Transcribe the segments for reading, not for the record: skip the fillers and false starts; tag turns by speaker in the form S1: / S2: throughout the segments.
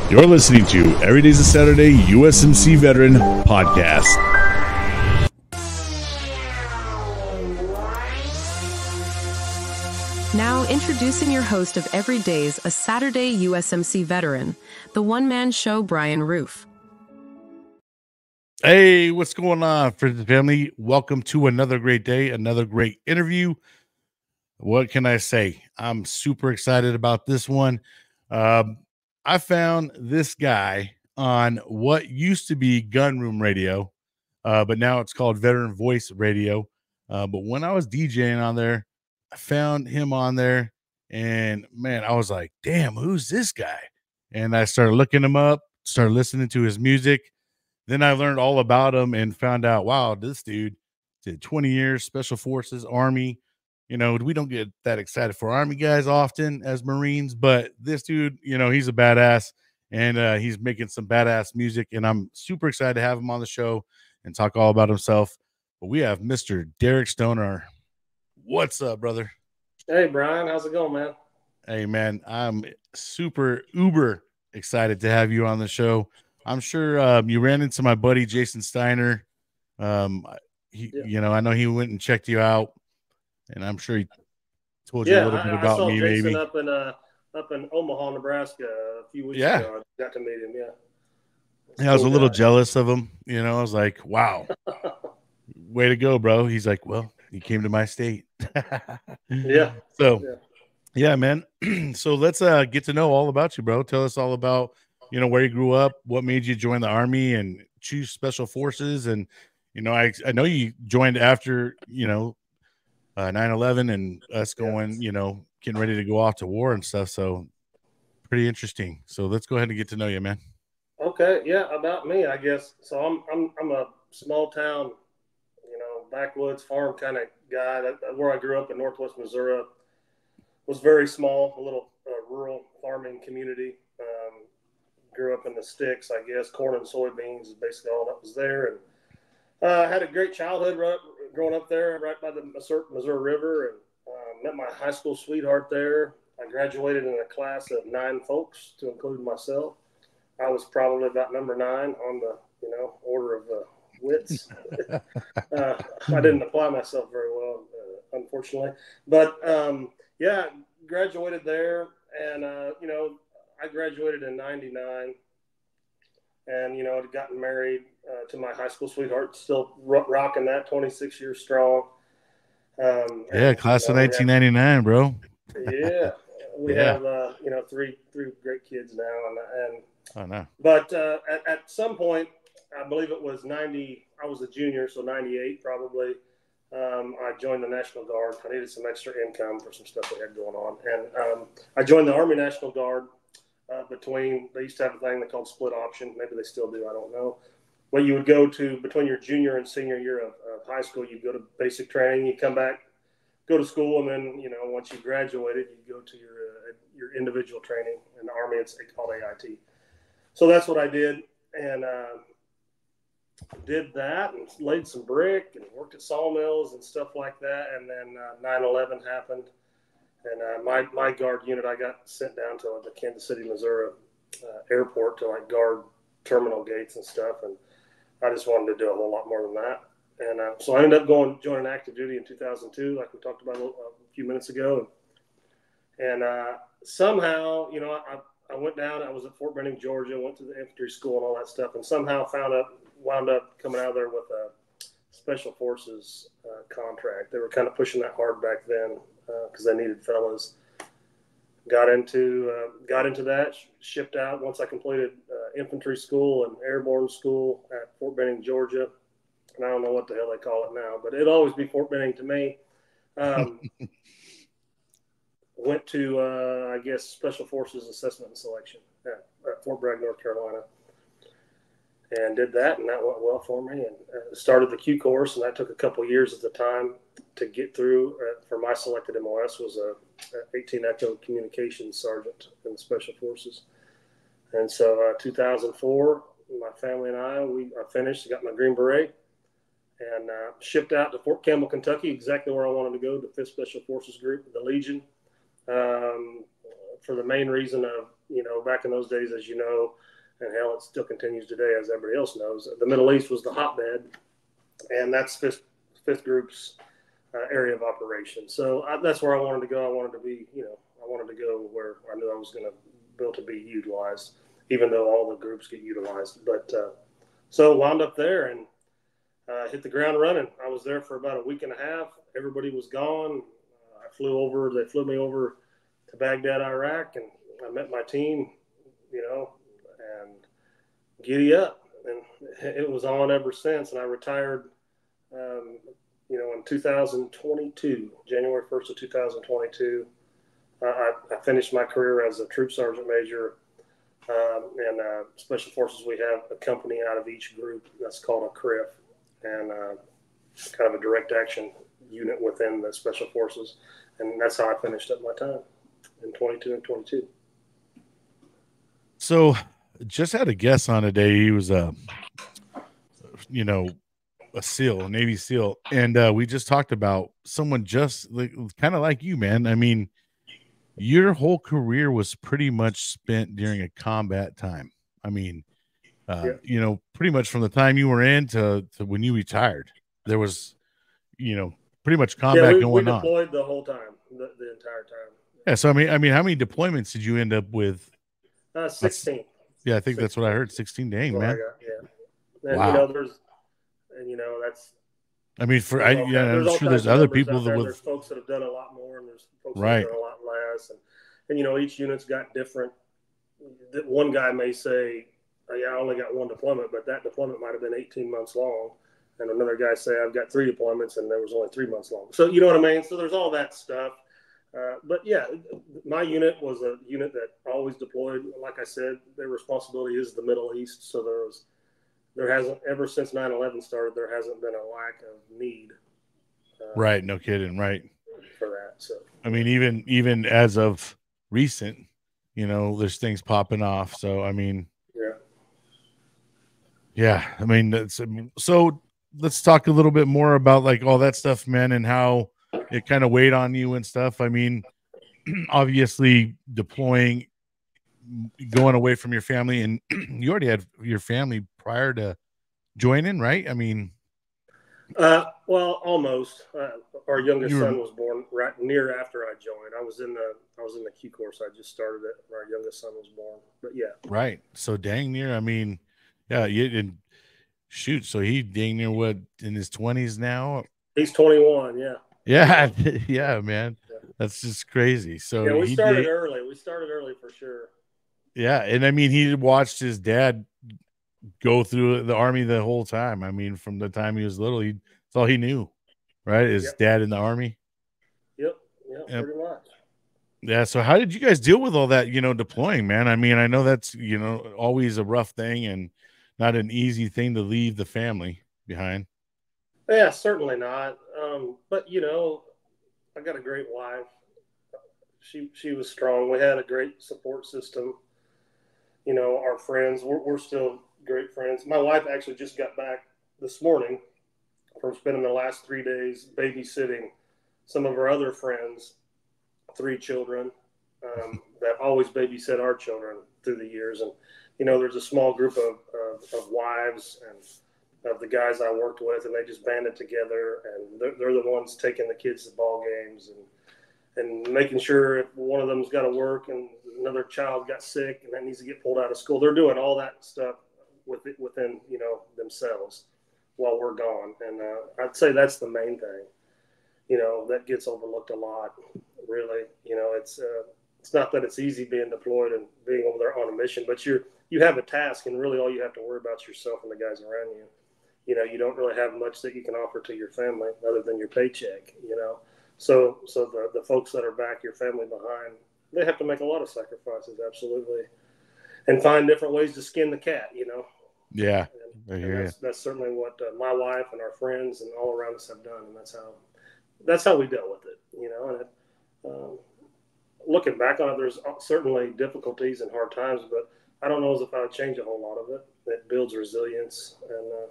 S1: You're listening to Every Day's a Saturday USMC Veteran Podcast.
S2: Now introducing your host of Every Day's a Saturday USMC Veteran, the one-man show, Brian Roof.
S1: Hey, what's going on, friends and family? Welcome to another great day, another great interview. What can I say? I'm super excited about this one. I found this guy on what used to be Gunroom Radio, but now it's called Veteran Voice Radio. But when I was DJing on there, I found him on there, and man, I was like, damn, who's this guy? And I started looking him up, started listening to his music. Then I learned all about him and found out, wow, this dude did 20 years, Special Forces, Army. You know, we don't get that excited for Army guys often as Marines, but this dude, you know, he's a badass, and he's making some badass music, and I'm super excited to have him on the show and talk all about himself. But we have Mr. Derek Stoner. What's up, brother?
S3: Hey, Brian. How's it going, man?
S1: Hey, man, I'm super uber excited to have you on the show. I'm sure you ran into my buddy Jason Steiner. You know, I know he went and checked you out, and I'm sure he told you a little bit about me.
S3: Jason
S1: maybe
S3: up in Omaha, Nebraska, a few weeks ago. I got to meet him.
S1: I was a little jealous of him. You know, I was like, "Wow, way to go, bro." He's like, "Well, he came to my state." Yeah, man. So let's get to know all about you, bro. Tell us all about, you know, where you grew up, what made you join the Army and choose Special Forces. And, you know, I know you joined after, you know, 9/11 and us going, you know, getting ready to go off to war and stuff. So pretty interesting. So let's go ahead and get to know you, man.
S3: Okay. Yeah. About me, I guess. So I'm a small town, you know, backwoods farm kind of guy. Where I grew up in Northwest Missouri was very small, a little rural farming community. Grew up in the sticks, I guess. Corn and soybeans is basically all that was there. And had a great childhood growing up there right by the Missouri River, and met my high school sweetheart there. I graduated in a class of 9 folks, to include myself. I was probably about number 9 on the, you know, order of wits. I didn't apply myself very well, unfortunately. But, yeah, graduated there, and, you know, I graduated in 99, and, you know, had gotten married to my high school sweetheart, still rocking that, 26 years strong.
S1: Class of 1999, bro.
S3: We have, you know, three great kids now. And
S1: oh, no.
S3: But at some point, I believe it was 90, I was a junior, so 98 probably, I joined the National Guard. I needed some extra income for some stuff we had going on. And I joined the Army National Guard. They used to have a thing they called split option. Maybe they still do. I don't know. Well, you would go to between your junior and senior year of high school. You go to basic training. You come back, go to school, and then, you know, once you graduated, you go to your individual training. In the Army, it's called AIT. So that's what I did, and did that, and laid some brick, and worked at sawmills and stuff like that. And then 9/11 happened. And my guard unit, I got sent down to the Kansas City, Missouri airport to like guard terminal gates and stuff. And I just wanted to do a whole lot more than that. And so I ended up joining active duty in 2002, like we talked about a few minutes ago. And somehow, you know, I went down. I was at Fort Benning, Georgia, went to the infantry school and all that stuff, and somehow wound up coming out of there with a Special Forces contract. They were kind of pushing that hard back then because they needed fellas. Got into that, shipped out once I completed infantry school and airborne school at Fort Benning, Georgia. And I don't know what the hell they call it now, but it'll always be Fort Benning to me. Went to, I guess, Special Forces Assessment and Selection at Fort Bragg, North Carolina. And did that, and that went well for me. And started the Q course, and that took a couple of years at the time to get through. For my selected MOS was a 18 Echo Communications Sergeant in the Special Forces. And so 2004, my family and I finished, got my Green Beret, and shipped out to Fort Campbell, Kentucky, exactly where I wanted to go, the 5th Special Forces Group, the Legion, for the main reason of back in those days, as you know, and hell, it still continues today, as everybody else knows, the Middle East was the hotbed, and that's fifth group's area of operation. So that's where I wanted to go. I wanted to be, I wanted to go where I knew I was going to be able to be utilized, even though all the groups get utilized. But so wound up there and hit the ground running. I was there for about a week and a half. Everybody was gone. They flew me over to Baghdad, Iraq, and I met my team, and giddy up. And it was on ever since. And I retired, in 2022, January 1st of 2022. I finished my career as a troop sergeant major. And Special Forces, we have a company out of each group that's called a CRIF, and kind of a direct action unit within the Special Forces. And that's how I finished up my time in 22 and 22.
S1: So just had a guest on today. He was a SEAL, Navy SEAL. And we just talked about someone just kind of like you, man. I mean, your whole career was pretty much spent during a combat time. I mean, pretty much from the time you were in to when you retired, there was, pretty much combat going on.
S3: We deployed the whole time, the entire time.
S1: Yeah. So, I mean, how many deployments did you end up with?
S3: 16.
S1: Yeah, I think 16. That's what I heard. 16. Dang, man.
S3: Yeah. And,
S1: wow.
S3: That's.
S1: I mean, I'm sure there's other people
S3: there's folks that have done a lot more, and there's folks that have done a lot less, and each unit's got different. One guy may say, "Yeah, I only got one deployment," but that deployment might have been 18 months long, and another guy say, "I've got 3 deployments, and there was only 3 months long." So you know what I mean? So there's all that stuff. But yeah, my unit was a unit that always deployed. Like I said, their responsibility is the Middle East, so there hasn't, ever since 9/11 started, there hasn't been a lack of need.
S1: Right. No kidding. Right.
S3: For that. So,
S1: I mean, even as of recent, there's things popping off. So, I mean, yeah, I mean, so let's talk a little bit more about like all that stuff, man, and how it kind of weighed on you and stuff. I mean, obviously deploying, going away from your family, and you already had your family prior to joining, right? I mean,
S3: well, almost. Our youngest son was born right near after I joined. I was in the Q course. I just started it. Our youngest son was born. But yeah,
S1: right. So dang near. I mean, yeah, you didn't shoot. So he dang near what, in his 20s now?
S3: He's 21. Yeah.
S1: Yeah, man. Yeah. That's just crazy. So
S3: yeah, we started early. We started early for sure.
S1: Yeah, and I mean, he watched his dad go through the Army the whole time. I mean, from the time he was little, that's all he knew, right? His dad in the Army.
S3: Yep. Pretty much.
S1: Yeah. So how did you guys deal with all that, deploying, man? I mean, I know that's, always a rough thing and not an easy thing to leave the family behind.
S3: Yeah, certainly not. But I got a great wife. She was strong. We had a great support system. Our friends, we're still great friends. My wife actually just got back this morning from spending the last 3 days babysitting some of our other friends, 3 children that always babysit our children through the years. And, there's a small group of wives and of the guys I worked with, and they just banded together, and they're the ones taking the kids to ball games and making sure if one of them's got to work and another child got sick and that needs to get pulled out of school. They're doing all that stuff within themselves while we're gone. And I'd say that's the main thing, that gets overlooked a lot, really. It's not that it's easy being deployed and being over there on a mission, but you have a task, and really all you have to worry about is yourself and the guys around you. You don't really have much that you can offer to your family other than your paycheck, So the folks that are back, your family behind, they have to make a lot of sacrifices, absolutely, and find different ways to skin the cat,
S1: Yeah,
S3: and that's certainly what my wife and our friends and all around us have done, and that's how we dealt with it, And looking back on it, there's certainly difficulties and hard times, but I don't know as if I would change a whole lot of it. It builds resilience and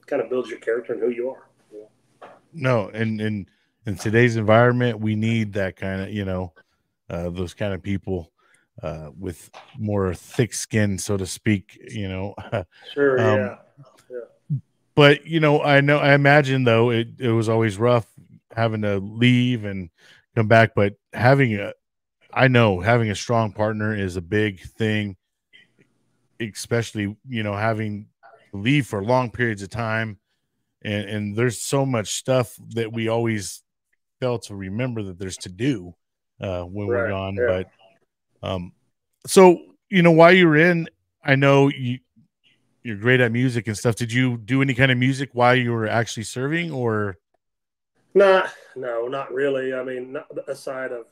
S3: kind of builds your character and who you are.
S1: No, and in today's environment, we need that kind of, those kind of people. with more thick skin, so to speak,
S3: Sure.
S1: um,
S3: Yeah. Yeah.
S1: but I imagine though it was always rough having to leave and come back, but having a strong partner is a big thing, especially having to leave for long periods of time, and there's so much stuff that we always fail to remember that there's to do when we're
S3: Right.
S1: gone.
S3: Yeah.
S1: But so while you were in, I know you're great at music and stuff. Did you do any kind of music while you were actually serving, or?
S3: No, not really. I mean, not, aside of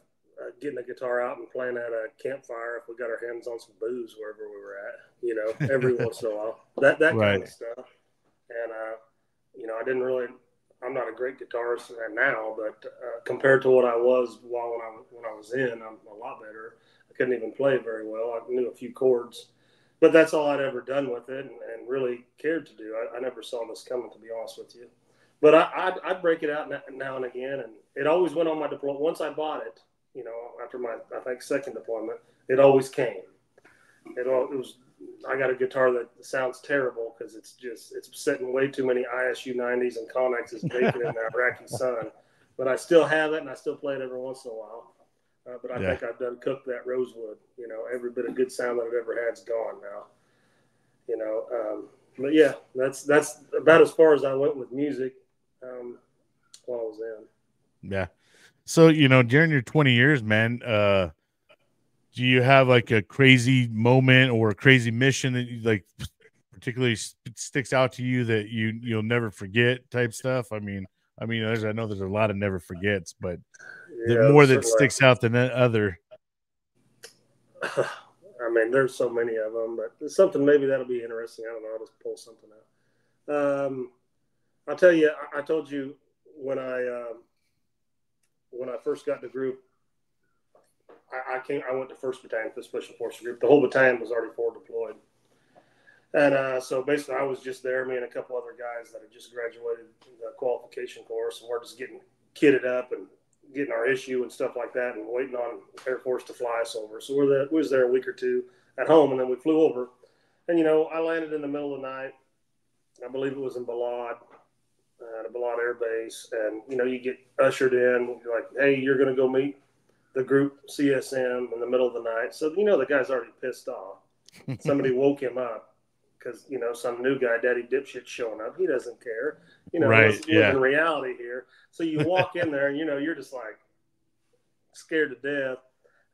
S3: getting a guitar out and playing at a campfire if we got our hands on some booze wherever we were at, every once in a while, that kind
S1: Right.
S3: of stuff. And I didn't really. I'm not a great guitarist now, but compared to what I was when I was in, I'm a lot better. I couldn't even play very well. I knew a few chords, but that's all I'd ever done with it, and really cared to do. I never saw this coming, to be honest with you. But I'd break it out now and again, and it always went on my deployment. Once I bought it, after my I think second deployment, it always came. It was. I got a guitar that sounds terrible because it's setting way too many ISU 90s and Connexes baking in the Iraqi sun. But I still have it, and I still play it every once in a while. But I think I've done cooked that rosewood. Every bit of good sound that I've ever had is gone now. But yeah, that's about as far as I went with music while I was in.
S1: Yeah. So during your 20 years, man, do you have like a crazy moment or a crazy mission that you like particularly sticks out to you that you'll never forget type stuff? I mean, I know there's a lot of never forgets, but the
S3: Yeah,
S1: more that
S3: certainly.
S1: sticks out than the other.
S3: I mean, there's so many of them, but it's something maybe that'll be interesting. I don't know. I'll just pull something out. I'll tell you. I told you when I first got in the group, I went to First Battalion for the Special Forces Group. The whole battalion was already forward deployed, and so basically I was just there. Me and a couple other guys that had just graduated the qualification course, and we're just getting kitted up and getting our issue and stuff like that, and waiting on Air Force to fly us over. So we was there a week or two at home, and then we flew over. And I landed in the middle of the night. I believe it was in Balad, at a Balad Air Base, and you get ushered in. You're like, hey, you're going to go meet the group CSM in the middle of the night. So the guy's already pissed off. Somebody woke him up because some new guy, Daddy Dipshit, showing up. He doesn't care.
S1: Right,
S3: let's live in reality here. So you walk in there, and you're just like scared to death,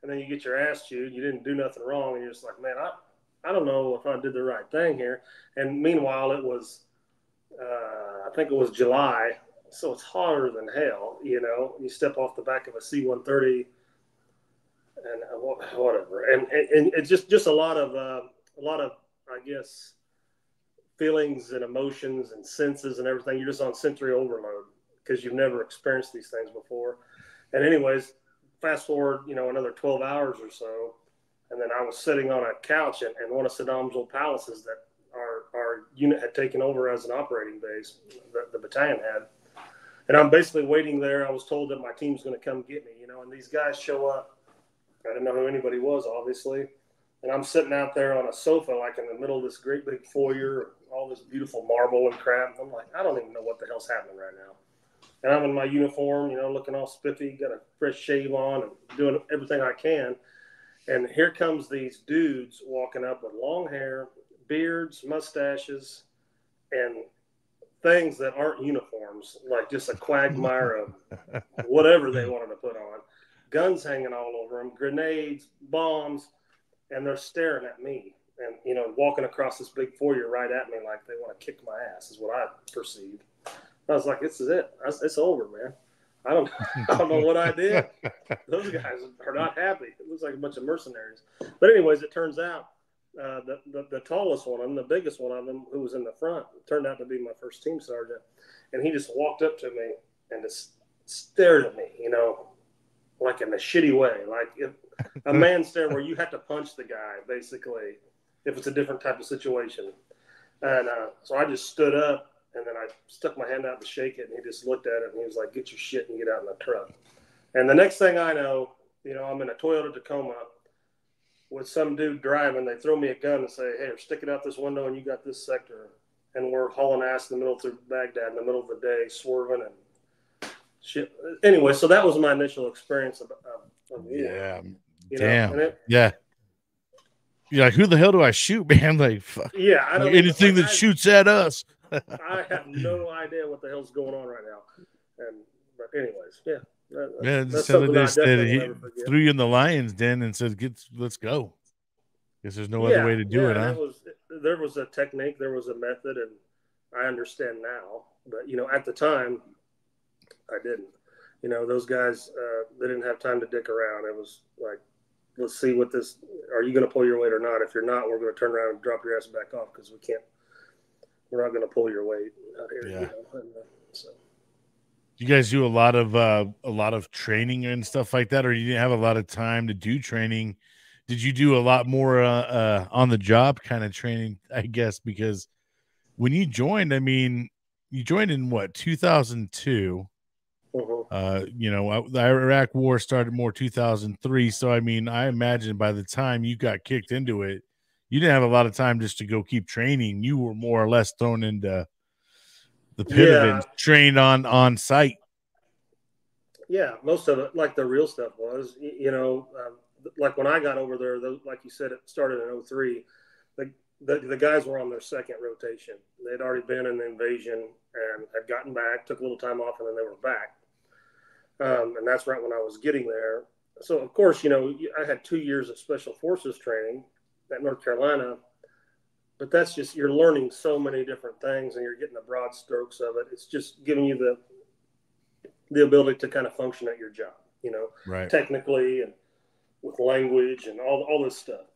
S3: and then you get your ass chewed. You didn't do nothing wrong, and you're just like, man, I don't know if I did the right thing here. And meanwhile, it was I think it was July, so it's hotter than hell. You step off the back of a C-130 and whatever, and it's just a lot of I guess feelings and emotions and senses and everything. You're just on sensory overload because you've never experienced these things before. And anyways, fast forward, another 12 hours or so, and then I was sitting on a couch in one of Saddam's old palaces that our unit had taken over as an operating base, the battalion had. And I'm basically waiting there. I was told that my team's going to come get me, and these guys show up. I didn't know who anybody was, obviously. And I'm sitting out there on a sofa, like in the middle of this great big foyer, all this beautiful marble and crap. I'm like, I don't even know what the hell's happening right now. And I'm in my uniform, looking all spiffy, got a fresh shave on and doing everything I can. And here comes these dudes walking up with long hair, beards, mustaches, and things that aren't uniforms, like just a quagmire of whatever they wanted to put on. Guns hanging all over them, grenades, bombs, and they're staring at me and, walking across this big foyer right at me like they want to kick my ass is what I perceived. I was like, this is it. It's over, man. I don't know what I did. Those guys are not happy. It looks like a bunch of mercenaries. But anyways, it turns out the tallest one of them, the biggest one of them, who was in the front, turned out to be my first team sergeant. And he just walked up to me and just stared at me, like in a shitty way. Like if a man stare where you have to punch the guy, basically, if it's a different type of situation. And so I just stood up. And then I stuck my hand out to shake it, and he just looked at it, and he was like, get your shit and get out in the truck. And the next thing I know, I'm in a Toyota Tacoma with some dude driving. They throw me a gun and say, "Hey, stick it out this window, and you got this sector." And we're hauling ass in the middle of Baghdad in the middle of the day, swerving and shit. Anyway, so that was my initial experience of war.
S1: Yeah,
S3: damn.
S1: Yeah. You're like, who the hell do I shoot, man? Like, fuck.
S3: Yeah, I don't
S1: like anything that shoots at us.
S3: I have no idea what the hell's going on right now. But anyways, yeah.
S1: That's something I said. He threw you in the lion's den and said, let's go. Guess there's no other way to do it, huh?
S3: There was a technique, there was a method, and I understand now. But, at the time, I didn't. Those guys, they didn't have time to dick around. It was like, let's see what this, are you going to pull your weight or not? If you're not, we're going to turn around and drop your ass back off because we're not going to pull your weight out here.
S1: Yeah.
S3: So.
S1: You guys do a lot of training and stuff like that, or you didn't have a lot of time to do training? Did you do a lot more on the job kind of training, I guess, because when you joined, I mean, you joined in what, 2002? The Iraq war started more 2003. So, I mean, I imagine by the time you got kicked into it, you didn't have a lot of time just to go keep training. You were more or less thrown into the pit of it and trained on site. Yeah,
S3: most of it, like the real stuff was, like when I got over there, like you said, it started in 2003. The guys were on their second rotation. They'd already been in the invasion and had gotten back, took a little time off, and then they were back. And that's right when I was getting there. So, of course, I had 2 years of Special Forces training at North Carolina, but that's just, you're learning so many different things and you're getting the broad strokes of it. It's just giving you the ability to kind of function at your job,
S1: right,
S3: technically and with language and all this stuff.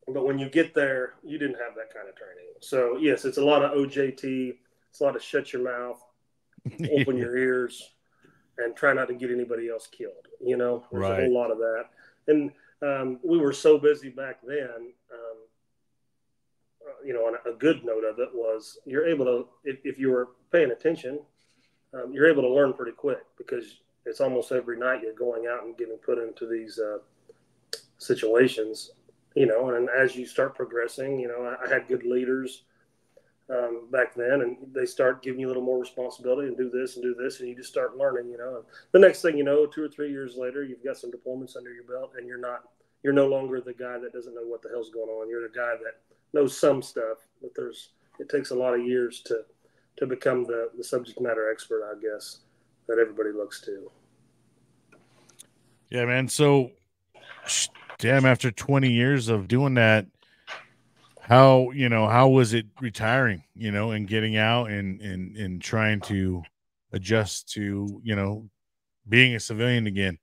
S3: But when you get there, you didn't have that kind of training. So, yes, it's a lot of OJT. It's a lot of shut your mouth, open your ears, and try not to get anybody else killed. There's a whole lot of that. And we were so busy back then, on a good note of it was you're able to, if you were paying attention, you're able to learn pretty quick because it's almost every night you're going out and getting put into these situations, and as you start progressing, I had good leaders back then, and they start giving you a little more responsibility and do this, and you just start learning, and the next thing 2 or 3 years later, you've got some deployments under your belt, and you're no longer the guy that doesn't know what the hell's going on. You're the guy that knows some stuff, but it takes a lot of years to become the subject matter expert, I guess, that everybody looks to.
S1: Yeah, man. So, damn, after 20 years of doing that, how was it retiring, and getting out and trying to adjust to, being a civilian again?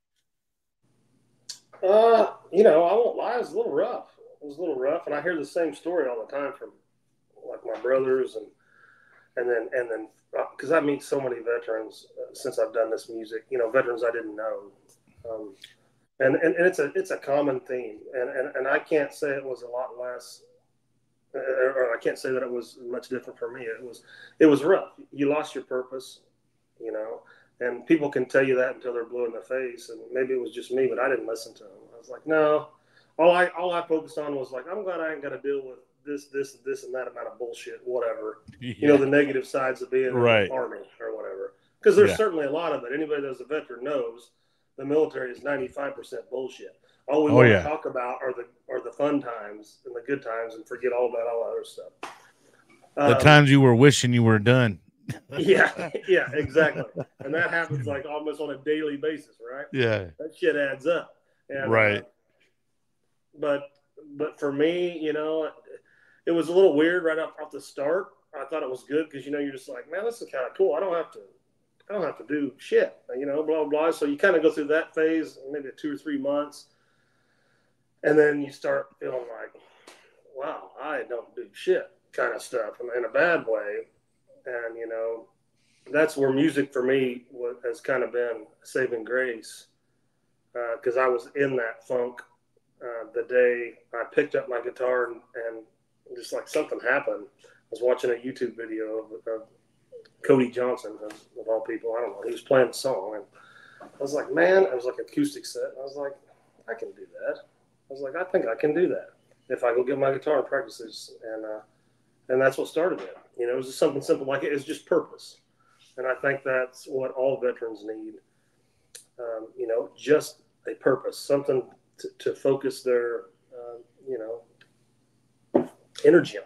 S3: I won't lie, it was a little rough. And I hear the same story all the time from like my brothers and then because I meet so many veterans since I've done this music, veterans I didn't know. And it's a common theme, and I can't say it was a lot less, or I can't say that it was much different for me. It was rough. You lost your purpose, and people can tell you that until they're blue in the face, and maybe it was just me, but I didn't listen to them. I was like, no. All I focused on was like, I'm glad I ain't got to deal with this, and that amount of bullshit, whatever.
S1: Yeah.
S3: The negative sides of being in the Army or whatever. Because there's certainly a lot of it. Anybody that's a veteran knows the military is 95% bullshit. All we want to talk about are the fun times and the good times, and forget all about all that other stuff.
S1: The times you were wishing you were done.
S3: yeah, exactly. And that happens like almost on a daily basis, right?
S1: Yeah.
S3: That shit adds up. And,
S1: right.
S3: But for me, it was a little weird right off the start. I thought it was good because, you're just like, man, this is kind of cool. I don't have to do shit, blah, blah, blah. So you kind of go through that phase, maybe 2 or 3 months. And then you start feeling like, wow, I don't do shit kind of stuff in a bad way. And, that's where music for me has kind of been saving grace because I was in that funk the day I picked up my guitar and just like something happened. I was watching a YouTube video of Cody Johnson, of all people. I don't know. He was playing a song, and I was like, man, it was like acoustic set. I was like, I can do that. was like, I think I can do that if I go get my guitar and practices. And that's what started it. You know, it was just something simple like it was just purpose. And I think that's what all veterans need. You know, just a purpose, something to focus their, you know, energy on.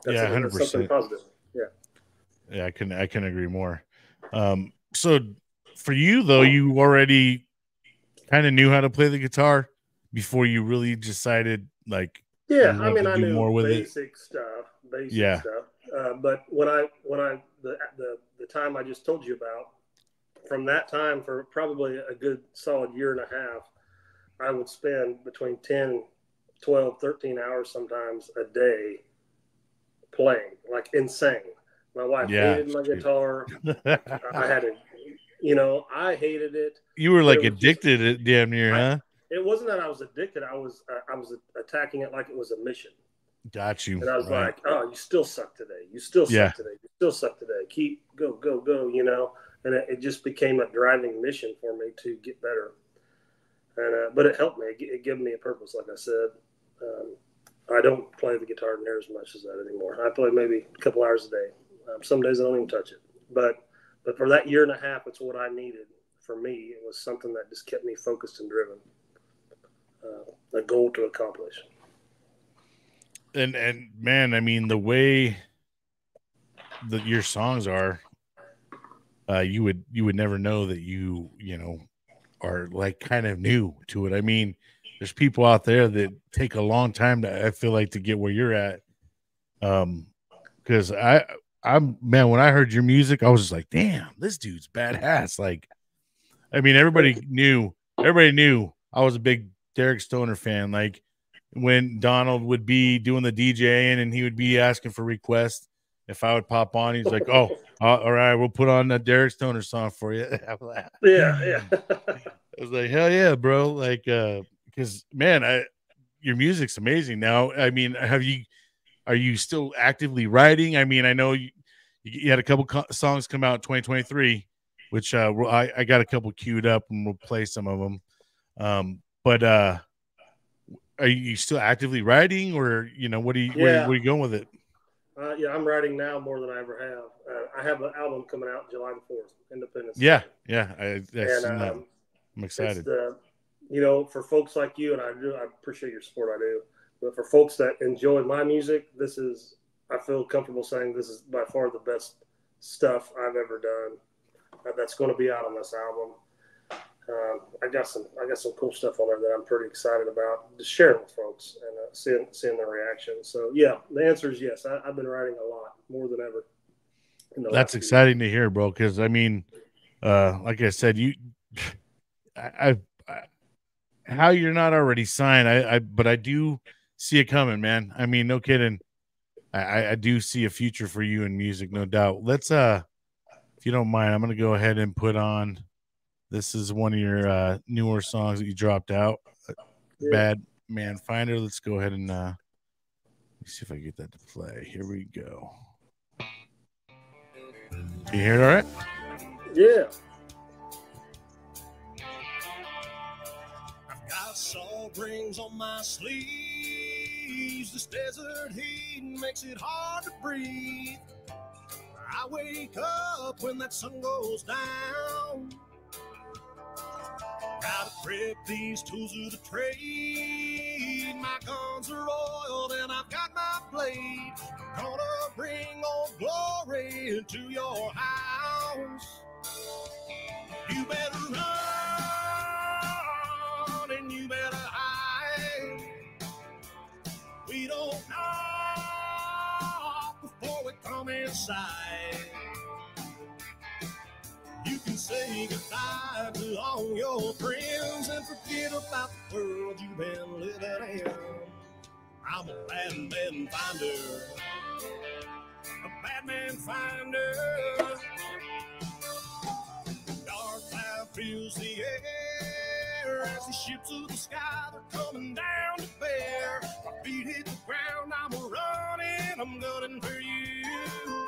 S3: That's
S1: 100%.
S3: something positive. Yeah.
S1: Yeah, I can agree more. So for you though, you already kind of knew how to play the guitar before you really decided like
S3: Yeah,
S1: you
S3: I
S1: wanted
S3: mean,
S1: to
S3: I
S1: do
S3: knew
S1: more with
S3: basic stuff. But when the time I just told you about, from that time for probably a good solid year and a half, I would spend between 10, 12, 13 hours sometimes a day playing, like insane. My wife hated my guitar. I had to, you know, I hated it.
S1: You were like addicted to it damn near, huh?
S3: It wasn't that I was addicted. I was attacking it like it was a mission.
S1: Got you.
S3: And I was like, oh, you still suck today. You still suck today. You still suck today. Keep, go, you know. And it just became a driving mission for me to get better. And but it helped me. It gave me a purpose, like I said. I don't play the guitar near as much as that anymore. I play maybe a couple hours a day. Some days I don't even touch it. But for that year and a half, it's what I needed. For me, it was something that just kept me focused and driven. A goal to accomplish.
S1: And man, I mean, the way that your songs are, you would never know that you know are like kind of new to it. I mean, there's people out there that take a long time to, I feel like, to get where you're at. Because I'm man, when I heard your music, I was just like, damn, this dude's badass. Like, I mean, everybody knew I was a big Derek Stoner fan. Like when Donald would be doing the DJing and he would be asking for requests, if I would pop on, he's like, oh, all right, we'll put on a Derek Stoner song for you.
S3: Yeah.
S1: I was like, hell yeah, bro. Like, because man, your music's amazing now. I mean, are you still actively writing? I mean, I know you had a couple songs come out in 2023, which I got a couple queued up and we'll play some of them. But are you still actively writing, or you know, where are you going with it?
S3: Yeah, I'm writing now more than I ever have. I have an album coming out July the 4th, Independence Day.
S1: I'm excited.
S3: You know, for folks like you, and I appreciate your support, I do. But for folks that enjoy my music, I feel comfortable saying this is by far the best stuff I've ever done. That's going to be out on this album. I got some cool stuff on there that I'm pretty excited about just sharing with folks and seeing their reaction. So yeah, the answer is yes. I've been writing a lot, more than ever.
S1: That's exciting to hear, bro. Because I mean, like I said, how you're not already signed, but I do see it coming, man. I mean, no kidding. I do see a future for you in music, no doubt. Let's if you don't mind, I'm gonna go ahead and put on. This is one of your newer songs that you dropped out. Bad Man Finder. Let's go ahead and let me see if I get that to play. Here we go. Can you hear it all right?
S3: Yeah.
S4: I've got salt rings on my sleeves. This desert heat makes it hard to breathe. I wake up when that sun goes down. Gotta prep these tools of the trade. My guns are oiled and I've got my blade. Gonna bring old glory into your house. You better run and you better hide. We don't knock before we come inside. You can say goodbye to all your friends and forget about the world you've been living in. I'm a bad man finder. A bad man finder. Dark cloud fills the air as the ships of the sky are coming down to bear. My feet hit the ground, I'm running, I'm gunning for you.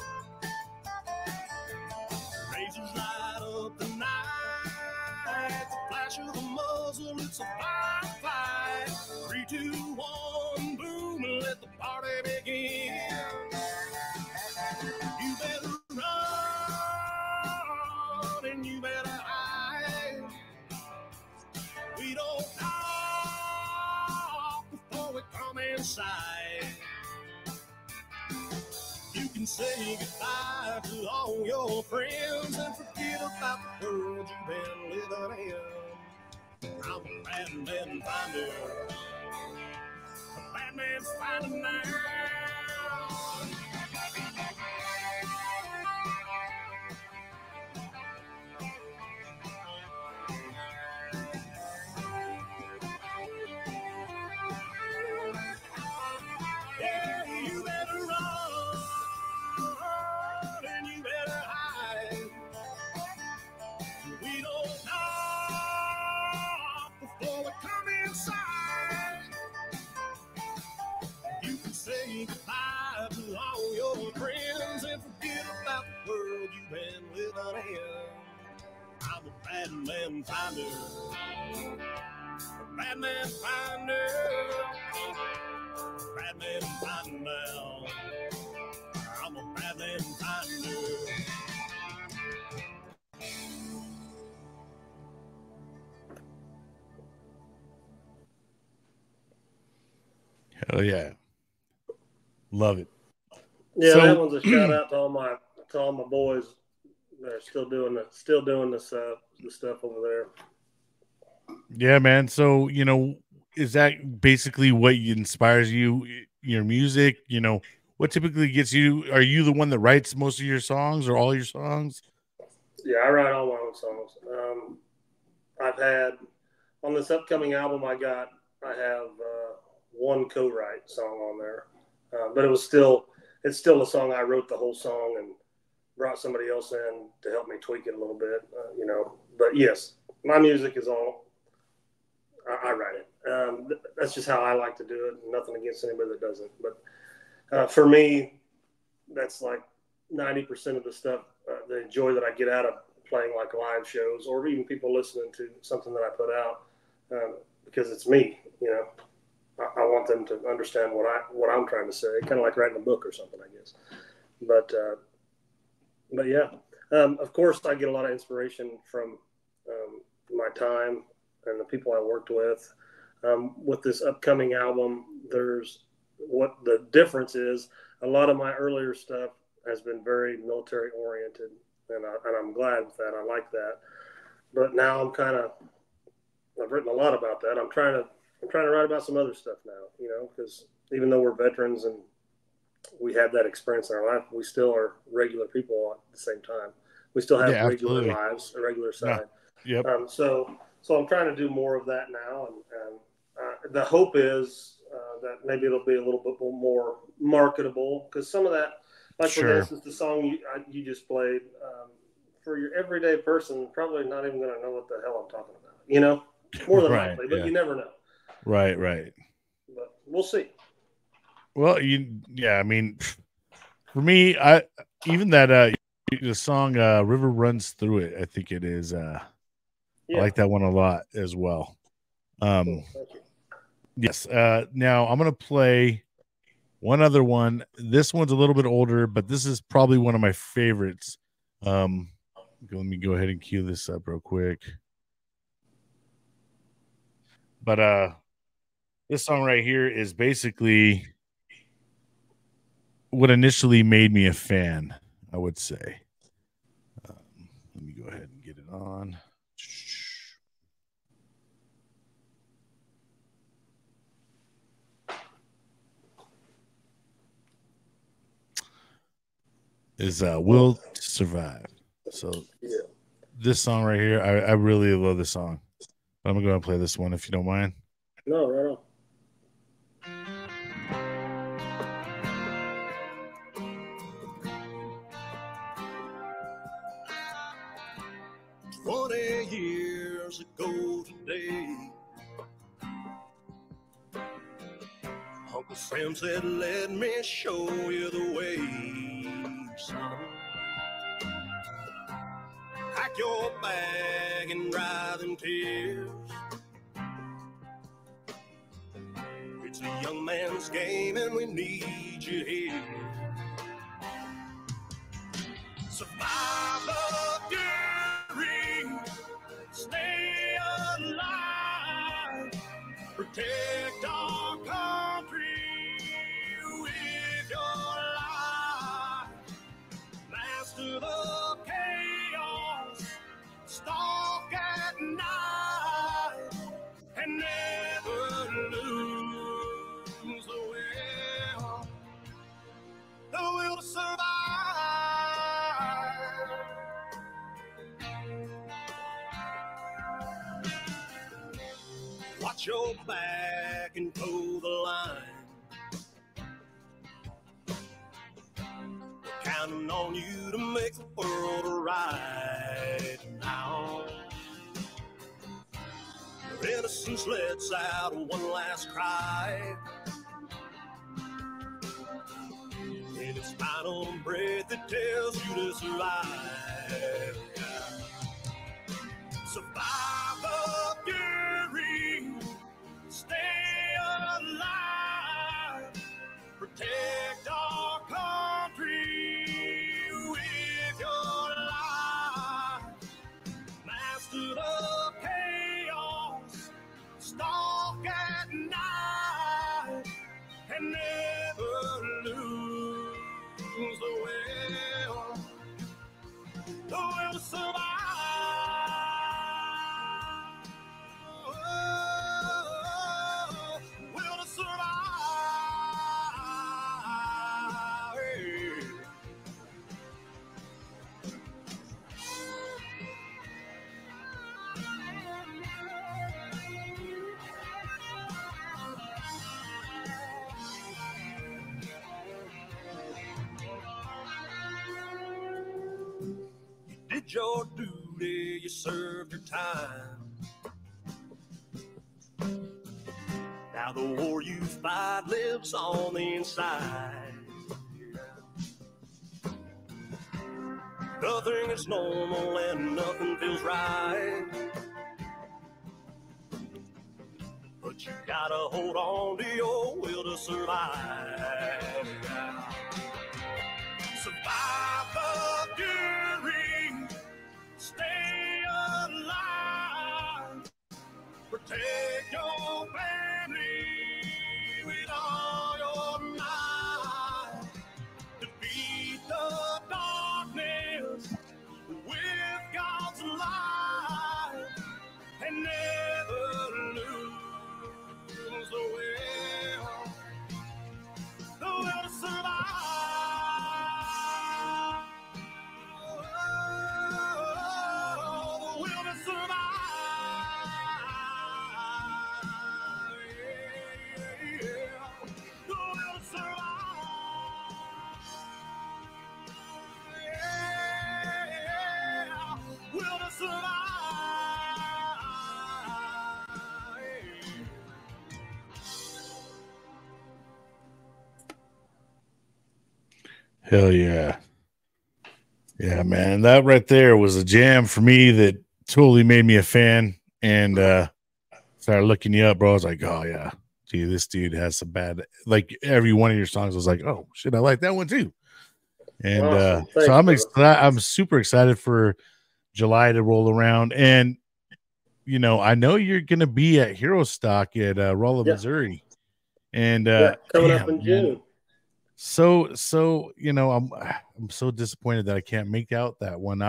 S4: Razors light up the night, the flash of the muzzle, it's a firefight. 3, 2, 1, boom, let the party begin. You better run and you better hide. We don't talk before we come inside. You can say goodbye to all your friends and forget about the world you've been living in. I'm a bad man finder. A bad man finder now. Yeah, you better run and you better hide. We don't knock before we come inside. You can say goodbye to all your friends and forget about the world you've been living in. I'm a bad man finder. A bad man finder. Bad man finder now. I'm a bad man finder.
S1: Hell yeah. Love it.
S3: Yeah,
S1: So-
S3: that one's a shout out to all my boys that are still doing the stuff over there.
S1: Yeah, man. So, you know, is that basically what inspires you, your music? You know, what typically gets you? Are you the one that writes most of your songs or all your songs?
S3: Yeah, I write all my own songs. I've had on this upcoming album I have one co-write song on there, but it's still a song I wrote the whole song and brought somebody else in to help me tweak it a little bit, you know. But yes, my music is all I write it. That's just how I like to do it. Nothing against anybody that doesn't, but for me, that's like 90% of the stuff, the joy that I get out of playing like live shows or even people listening to something that I put out, because it's me, you know. I want them to understand what I'm trying to say, kind of like writing a book or something, I guess. But yeah, of course, I get a lot of inspiration from my time and the people I worked with. With this upcoming album, what the difference is. A lot of my earlier stuff has been very military oriented, and I'm glad with that. I like that. But now I've written a lot about that. I'm trying to write about some other stuff now, you know, because even though we're veterans and we have that experience in our life, we still are regular people at the same time. We still have regular lives, a regular side.
S1: Yeah. Yep.
S3: So I'm trying to do more of that now, and the hope is that maybe it'll be a little bit more marketable, because some of that, like for instance, the song you just played, for your everyday person, probably not even going to know what the hell I'm talking about, you know, more than likely, but you never know.
S1: Right.
S3: But we'll see.
S1: Well, I mean, for me, even that the song "River Runs Through It," I think it is. I like that one a lot as well.
S3: Cool. Thank you.
S1: Yes. Now I'm gonna play one other one. This one's a little bit older, but this is probably one of my favorites. Let me go ahead and cue this up real quick. But this song right here is basically what initially made me a fan, I would say. Let me go ahead and get it on. Is Will to Survive. So this song right here, I really love this song. But I'm gonna go ahead and play this one if you don't mind.
S3: No, right on.
S4: 20 years ago today, Uncle Sam said, let me show you the way, son. Pack your bag and dry them tears. It's a young man's game and we need you here. Survive the fury, stay alive, protect our country with your life. Master the chaos, stalk at night, and never lose the will to survive. Watch your back and toe the line. We're counting on you to make the world right now. Your innocence lets out one last cry. In its final breath, it tells you to survive. Survive the fury, stay alive, protect our country with your life. Master the chaos, stalk at night, and never lose the will to survive. Will to survive. You did your duty, you served your time. Now the war you fight lives on the inside. Nothing is normal and nothing feels right, but you gotta hold on to your will to survive. Survive the fury, stay alive, protect your family with all your might, defeat the darkness with God's light, and never lose the will to survive. The will to survive. The will to survive. Will to survive.
S1: Hell yeah. Yeah, man. That right there was a jam for me that totally made me a fan. And started looking you up, bro. I was like, oh yeah. Gee, this dude has some bad, like every one of your songs was like, oh shit, I like that one too. And
S3: Awesome.
S1: so I'm super excited for July to roll around. And you know, I know you're gonna be at Hero Stock at Rolla, Missouri. And
S3: coming up in June.
S1: So you know, I'm so disappointed that I can't make out that one.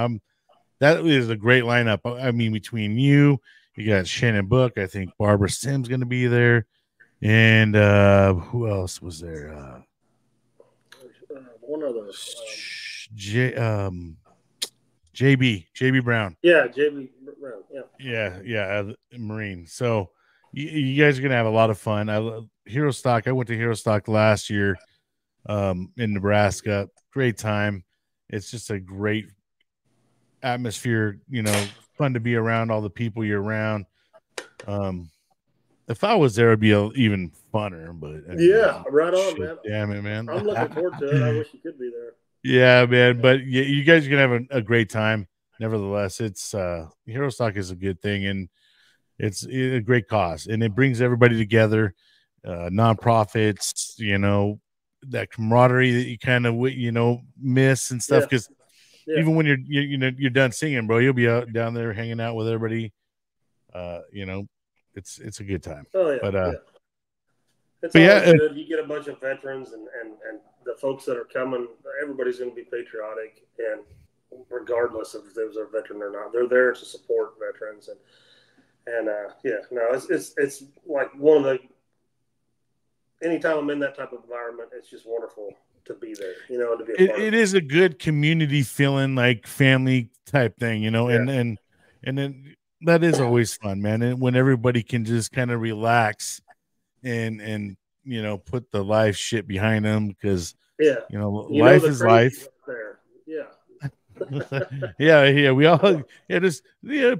S1: That is a great lineup. I mean, between you got Shannon Book, I think Barbara Sims gonna be there, and who else was there?
S3: One of those.
S1: JB Brown.
S3: Yeah, JB Brown.
S1: Yeah, Marine. So you guys are gonna have a lot of fun. I love Hero Stock. I went to Hero Stock last year in Nebraska. Great time. It's just a great atmosphere, you know, fun to be around all the people you're around. If I was there, it'd be even funner, but I mean,
S3: right on, man.
S1: Damn it, man.
S3: I'm looking forward to it. I wish you could be there.
S1: Yeah, man. But you guys are gonna have a great time. Nevertheless, it's Hero Stock is a good thing, and it's a great cause, and it brings everybody together. nonprofits, you know, that camaraderie that you kind of, you know, miss and stuff. Because even when you're done singing, bro, you'll be out down there hanging out with everybody. You know, it's a good time.
S3: Oh yeah,
S1: but
S3: it's always good. You get a bunch of veterans and the folks that are coming. Everybody's going to be patriotic, and regardless of if there's a veteran or not, they're there to support veterans. And it's like one of the. Anytime I'm in that type of environment, it's just wonderful to be there. You know, to be a part of it. It
S1: is a good community feeling, like family type thing. You know, and then that is always fun, man. And when everybody can just kind of relax and you know, put the life shit behind them, because you know, life is life.
S3: There.
S1: Yeah. We all just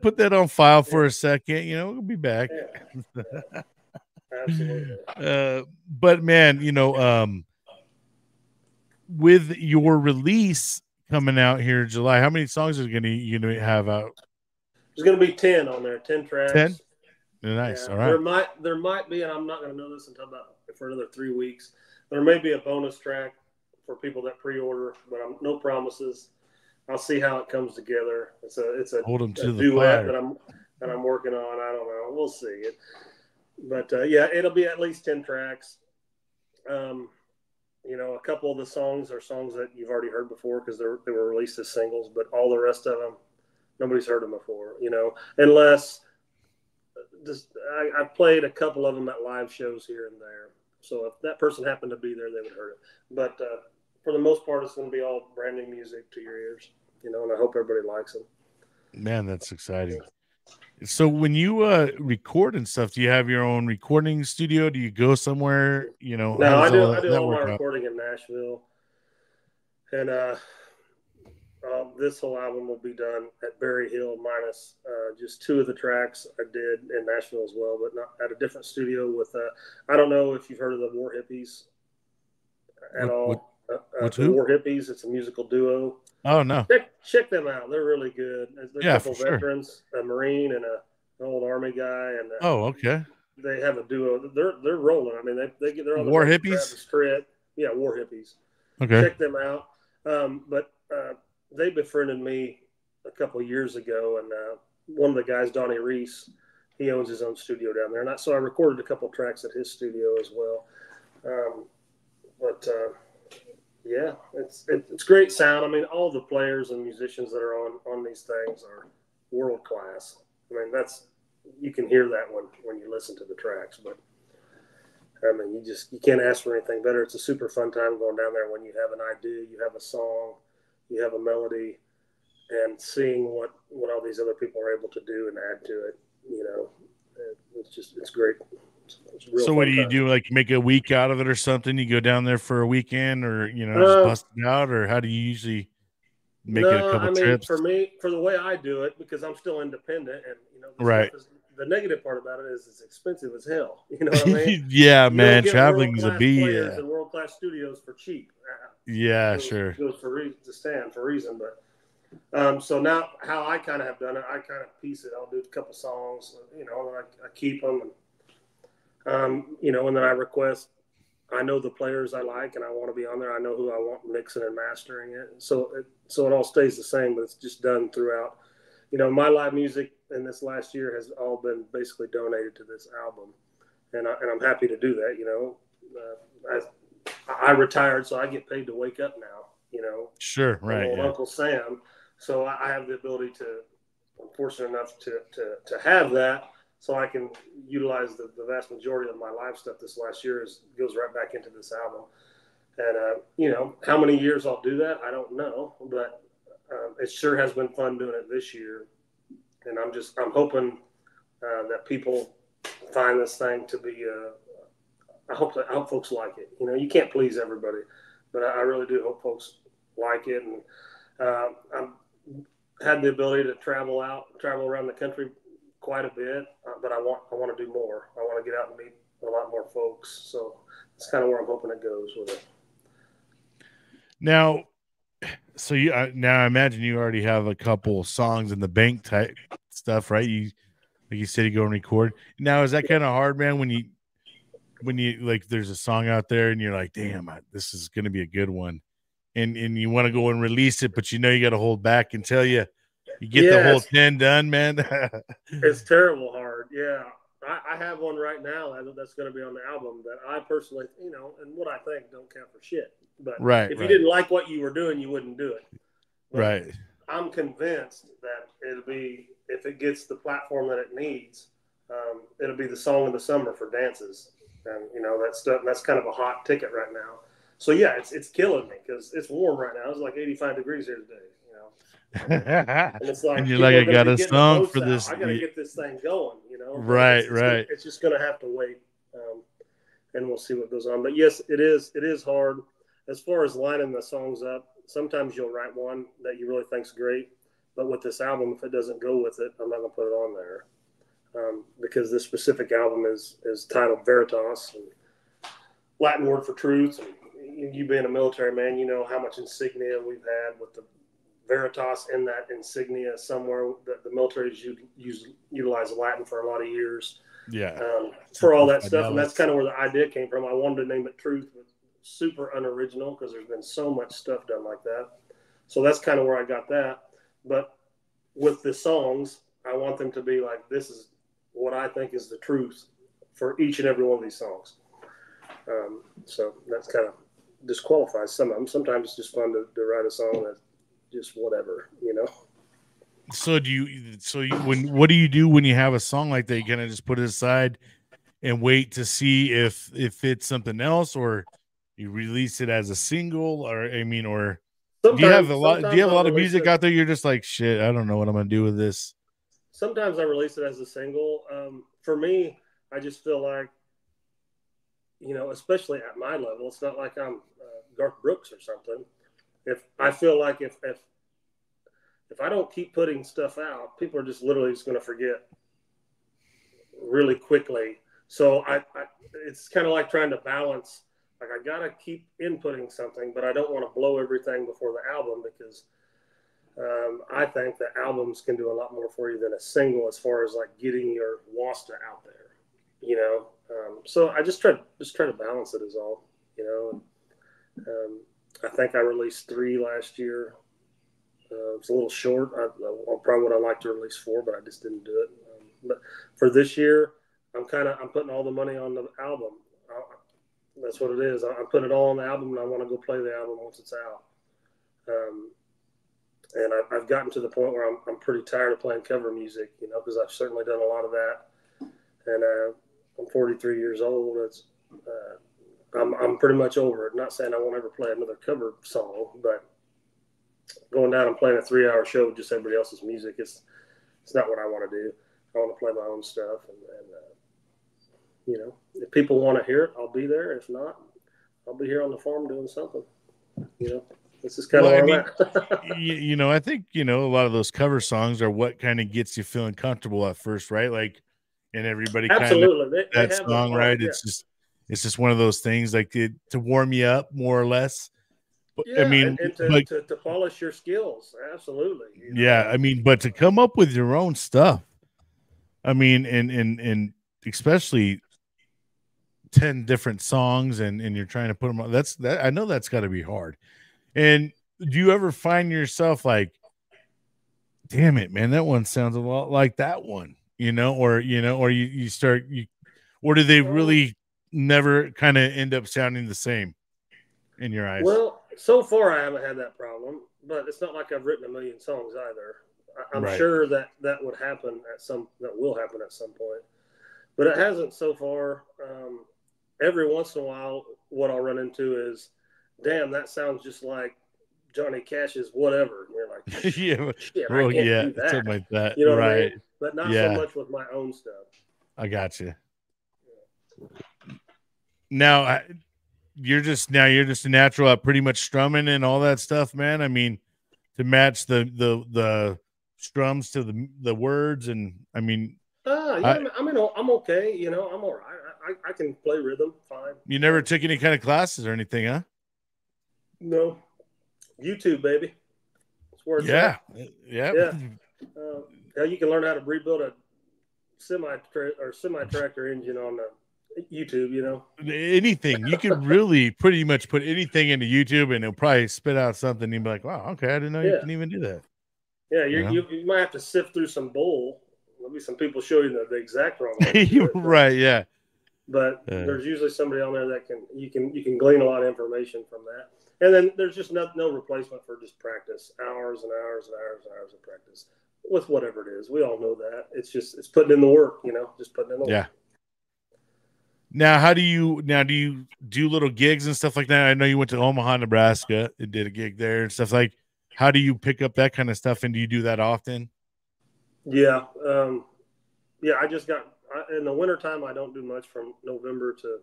S1: put that on file for a second. You know, we'll be back.
S3: Yeah. Absolutely.
S1: But man, you know, with your release coming out here in July, how many songs are you gonna have out?
S3: There's gonna be 10 on there, 10 tracks.
S1: 10? Nice.
S3: Yeah.
S1: All right.
S3: There might be, and I'm not gonna know this until for another 3 weeks. There may be a bonus track for people that pre-order, but no promises. I'll see how it comes together. It's a duet that I'm working on. I don't know. We'll see it. But it'll be at least 10 tracks. You know, a couple of the songs are songs that you've already heard before because they were released as singles, but all the rest of them, nobody's heard them before, you know, unless I played a couple of them at live shows here and there. So if that person happened to be there, they would have heard it. But for the most part, it's going to be all brand new music to your ears, you know, and I hope everybody likes them.
S1: Man, that's exciting. So when you record and stuff, do you have your own recording studio? Do you go somewhere? You know,
S3: no, I do all my recording in Nashville, and this whole album will be done at Berry Hill, minus just 2 of the tracks I did in Nashville as well, but not at a different studio. With I don't know if you've heard of the War Hippies at all. The War Hippies, it's a musical duo.
S1: Oh no!
S3: Check them out. They're really good. They're a couple veterans, a Marine and an old Army guy. And
S1: okay.
S3: They have a duo. They're rolling. I mean, they're on the
S1: War Hippies.
S3: Travis Tritt. Yeah, War Hippies.
S1: Okay.
S3: Check them out. But they befriended me a couple of years ago, and one of the guys, Donnie Reese, he owns his own studio down there, and so I recorded a couple of tracks at his studio as well. Yeah, it's great sound. I mean, all the players and musicians that are on these things are world class. I mean, you can hear that when you listen to the tracks. But I mean, you can't ask for anything better. It's a super fun time going down there when you have an idea, you have a song, you have a melody, and seeing what all these other people are able to do and add to it. You know, it's great.
S1: So what do you do? Like make a week out of it or something? You go down there for a weekend, or you know, just bust it out, or how do you usually make it a couple trips?
S3: For me, for the way I do it, because I'm still independent, and you know,
S1: right.
S3: The negative part about it is it's expensive as hell. You know what I mean?
S1: Yeah, man. Traveling is a B.
S3: And world-class studios for cheap.
S1: Yeah, sure.
S3: Goes for reason, but so now how I kind of have done it, I kind of piece it. I'll do a couple songs, you know, and I keep them. You know, and then I request, I know the players I like and I want to be on there. I know who I want mixing and mastering it. So it all stays the same, but it's just done throughout. You know, my live music in this last year has all been basically donated to this album. And I'm happy to do that. You know, I retired, so I get paid to wake up now, you know.
S1: Sure. Right.
S3: Old Uncle Sam. So I have the ability I'm fortunate enough to have that. So I can utilize the vast majority of my live stuff this last year goes right back into this album. And, you know, how many years I'll do that, I don't know. But it sure has been fun doing it this year. And I'm hoping that people find this thing to be I hope folks like it. You know, you can't please everybody. But I really do hope folks like it. And I've had the ability to travel around the country quite a bit, but I want to do more. I want to get out and meet a lot more folks. So that's kind of where I'm hoping it goes with it.
S1: Now, so now I imagine you already have a couple songs in the bank type stuff, right? Like you said, you go and record. Now, is that kind of hard, man? When when you like, there's a song out there and you're like, damn, this is going to be a good one. And you want to go and release it, but you know, you got to hold back until you get the whole 10 done, man.
S3: It's terrible hard. Yeah. I have one right now that's going to be on the album that I personally, you know, and what I think don't count for shit. But if you didn't like what you were doing, you wouldn't do it. But
S1: right.
S3: I'm convinced that it'll be, if it gets the platform that it needs, it'll be the song of the summer for dances. And, you know, that's kind of a hot ticket right now. So, yeah, it's killing me because it's warm right now. It's like 85 degrees here today, you know. And it's like,
S1: and you're like, I got a song for this.
S3: I got to get this thing going, you know.
S1: Right.
S3: It's just going to have to wait, and we'll see what goes on. But, yes, it is hard. As far as lining the songs up, sometimes you'll write one that you really think's great. But with this album, if it doesn't go with it, I'm not going to put it on there. Because this specific album is titled Veritas, and Latin word for truth. And you being a military man, you know how much insignia we've had with the Veritas in that insignia somewhere. That the military's utilize Latin for a lot of years.
S1: Yeah.
S3: For all that stuff, and that's kind of where the idea came from. I wanted to name it Truth, but super unoriginal because there's been so much stuff done like that. So that's kind of where I got that. But with the songs, I want them to be like, this is what I think is the truth for each and every one of these songs. So that's kind of disqualifies some of them. Sometimes it's just fun to write a song that's just whatever, you know?
S1: So what do you do when you have a song like that? You kind of just put it aside and wait to see if it's something else, or you release it as a single, or do you have a lot of music out there? You're just like, shit, I don't know what I'm going to do with this.
S3: Sometimes I release it as a single. For me, I just feel like, you know, especially at my level, it's not like I'm Garth Brooks or something. If I feel like if I don't keep putting stuff out, people are just literally just going to forget really quickly. So it's kind of like trying to balance. Like, I got to keep inputting something, but I don't want to blow everything before the album, because I think that albums can do a lot more for you than a single, as far as like getting your wasta out there, you know. So I just try to balance it is all, you know. I think I released 3 last year. It's a little short. I probably would have liked to release 4, but I just didn't do it. But for this year, I'm putting all the money on the album. That's what it is. I'm putting it all on the album, and I want to go play the album once it's out. And I've gotten to the point where I'm pretty tired of playing cover music, you know, because I've certainly done a lot of that. And I'm 43 years old. I'm pretty much over it. Not saying I won't ever play another cover song, but going down and playing a 3-hour show with just everybody else's music, it's not what I want to do. I want to play my own stuff, and you know, if people want to hear it, I'll be there. If not, I'll be here on the farm doing something. You know, this is kind of where I'm at.
S1: You know, I think, you know, a lot of those cover songs are what kind of gets you feeling comfortable at first, right? Like, and everybody
S3: absolutely
S1: kind of that song, right?
S3: Yeah.
S1: It's just one of those things, like to warm you up more or less.
S3: Yeah, I mean, and to polish your skills, absolutely.
S1: You know? Yeah, I mean, but to come up with your own stuff, I mean, and especially 10 different songs, and you're trying to put them on. I know that's got to be hard. And do you ever find yourself like, damn it, man, that one sounds a lot like that one, you know, or or do they really never kind of end up sounding the same in your eyes?
S3: Well, so far I haven't had that problem, but it's not like I've written a million songs either. I'm sure that will happen at some point, but it hasn't so far. Every once in a while, what I'll run into is, damn, that sounds just like Johnny Cash's Whatever. And you're like,
S1: yeah,
S3: shit, I can't do that.
S1: Something like that.
S3: You know
S1: right.
S3: what I mean? But not so much with my own stuff.
S1: I got you. Now, you're just a natural at pretty much strumming and all that stuff, man. I mean, to match the strums to the words, and I mean,
S3: I'm okay. You know, I'm all right. I can play rhythm fine.
S1: You never took any kind of classes or anything, huh?
S3: No. YouTube, baby. That's where it's
S1: at.
S3: Yeah. How you can learn how to rebuild a semi-tractor engine on YouTube, you know,
S1: anything. You could really pretty much put anything into YouTube and it'll probably spit out something. You'd be like, wow, okay, I didn't know you can even do that.
S3: Yeah,
S1: You know?
S3: you might have to sift through some bull. There'll be some people show you the exact wrong way to do it,
S1: right, yeah.
S3: But there's usually somebody on there that you can glean a lot of information from that. And then there's just no replacement for just practice, hours and hours and hours and hours of practice with whatever it is. We all know that. It's putting in the work, you know, just putting in the work.
S1: Now, do you do little gigs and stuff like that? I know you went to Omaha, Nebraska, and did a gig there and stuff. Like, how do you pick up that kind of stuff? And do you do that often?
S3: Yeah. I just got in the wintertime, I don't do much from November to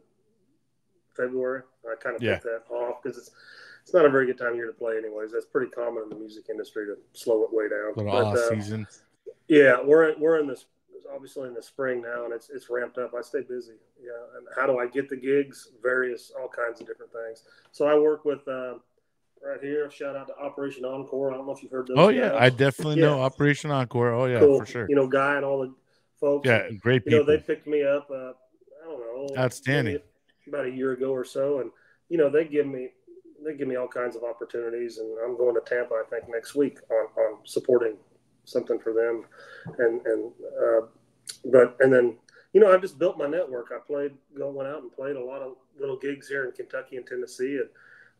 S3: February. I kind of pick that off because it's not a very good time of year to play anyways. That's pretty common in the music industry to slow it way down.
S1: Little off season.
S3: Yeah, we're in this obviously in the spring now, and it's ramped up. I stay busy. Yeah, and how do I get the gigs? All kinds of different things. So I work with right here. Shout out to Operation Encore. I don't know if you've heard those.
S1: Oh yeah, I definitely know Operation Encore. Oh yeah,
S3: cool.
S1: For sure.
S3: You know, Guy and all the folks.
S1: Yeah, great people.
S3: You know, they picked me up. I don't know.
S1: Outstanding.
S3: About a year ago or so, and you know they give me all kinds of opportunities, and I'm going to Tampa I think next week on supporting something for them, and then you know I've just built my network. Went out and played a lot of little gigs here in Kentucky and Tennessee, and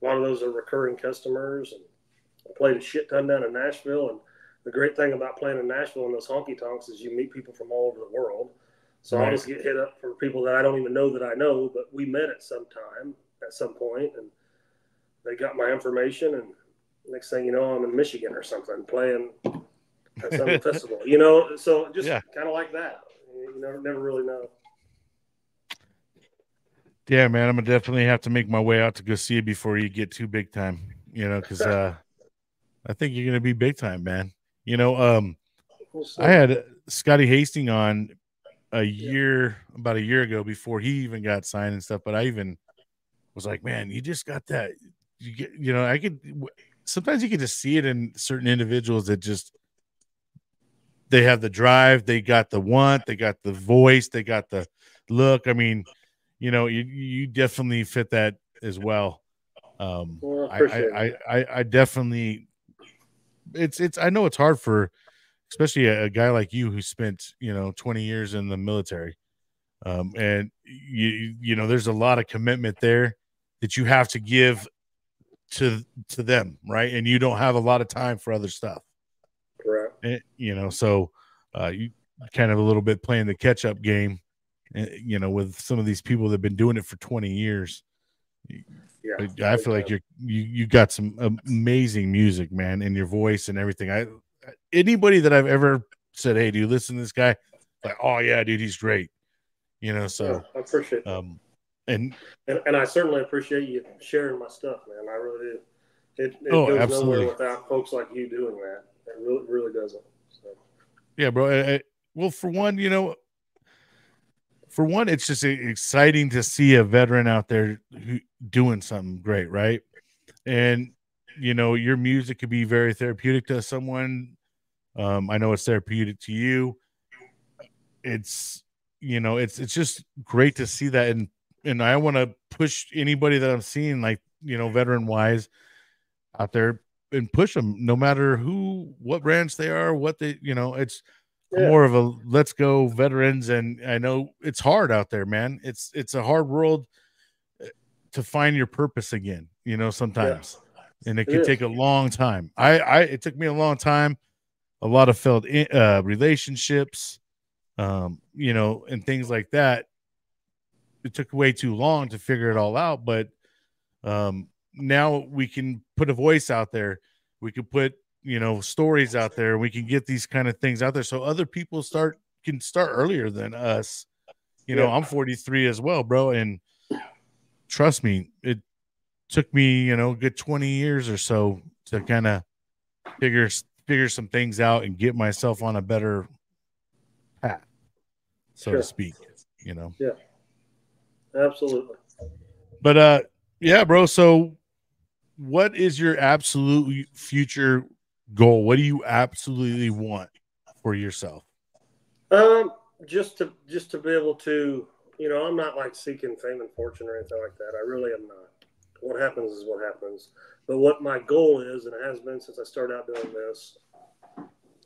S3: a lot of those are recurring customers. And I played a shit ton down in Nashville, and the great thing about playing in Nashville and those honky-tonks is you meet people from all over the world. So I always get hit up for people that I don't even know that I know, but we met at some point, and they got my information, and next thing you know, I'm in Michigan or something playing at some festival, you know, so just kind of like that. You never really know.
S1: Yeah, man, I'm going to definitely have to make my way out to go see you before you get too big time, you know, because I think you're going to be big time, man. You know, I had Scotty Hastings on about a year ago before he even got signed and stuff. But I even was like, man, you just got that. Sometimes you can just see it in certain individuals that they have the drive, they got the want, they got the voice, they got the look. I mean, you know, you definitely fit that as well. I definitely, I know it's hard for, especially a guy like you who spent, 20 years in the military. And you know, there's a lot of commitment there that you have to give to them. Right. And you don't have a lot of time for other stuff.
S3: Correct.
S1: And, so you kind of a little bit playing the catch up game, with some of these people that have been doing it for 20 years. Yeah. I feel like you got some amazing music, man, in your voice and everything. Anybody that I've ever said, hey, do you listen to this guy? Like, oh yeah, dude, he's great. So
S3: I appreciate that.
S1: And
S3: I certainly appreciate you sharing my stuff, man. I really do. It goes
S1: absolutely.
S3: nowhere without folks like you doing that. It really doesn't. So.
S1: Yeah, bro. Well, for one, it's just exciting to see a veteran out there doing something great, right? And your music could be very therapeutic to someone. I know it's therapeutic to you. It's it's just great to see that, and I want to push anybody that I'm seeing, like veteran wise, out there, and push them, no matter what branch they are, what they it's more of a let's go veterans. And I know it's hard out there, man. It's a hard world to find your purpose again, sometimes. And it can take a long time. It took me a long time, a lot of failed relationships, and things like that. It took way too long to figure it all out. But now we can put a voice out there. We can put, stories out there. We can get these kind of things out there so other people can start earlier than us. I'm 43 as well, bro. And trust me, it took me, a good 20 years or so to kind of figure some things out and get myself on a better path, so to speak, Yeah,
S3: absolutely.
S1: But, yeah, bro. So what is your absolute future goal? What do you absolutely want for yourself?
S3: Just to be able to I'm not like seeking fame and fortune or anything like that. I really am not. What happens is what happens. But what my goal is, and it has been since I started out doing this,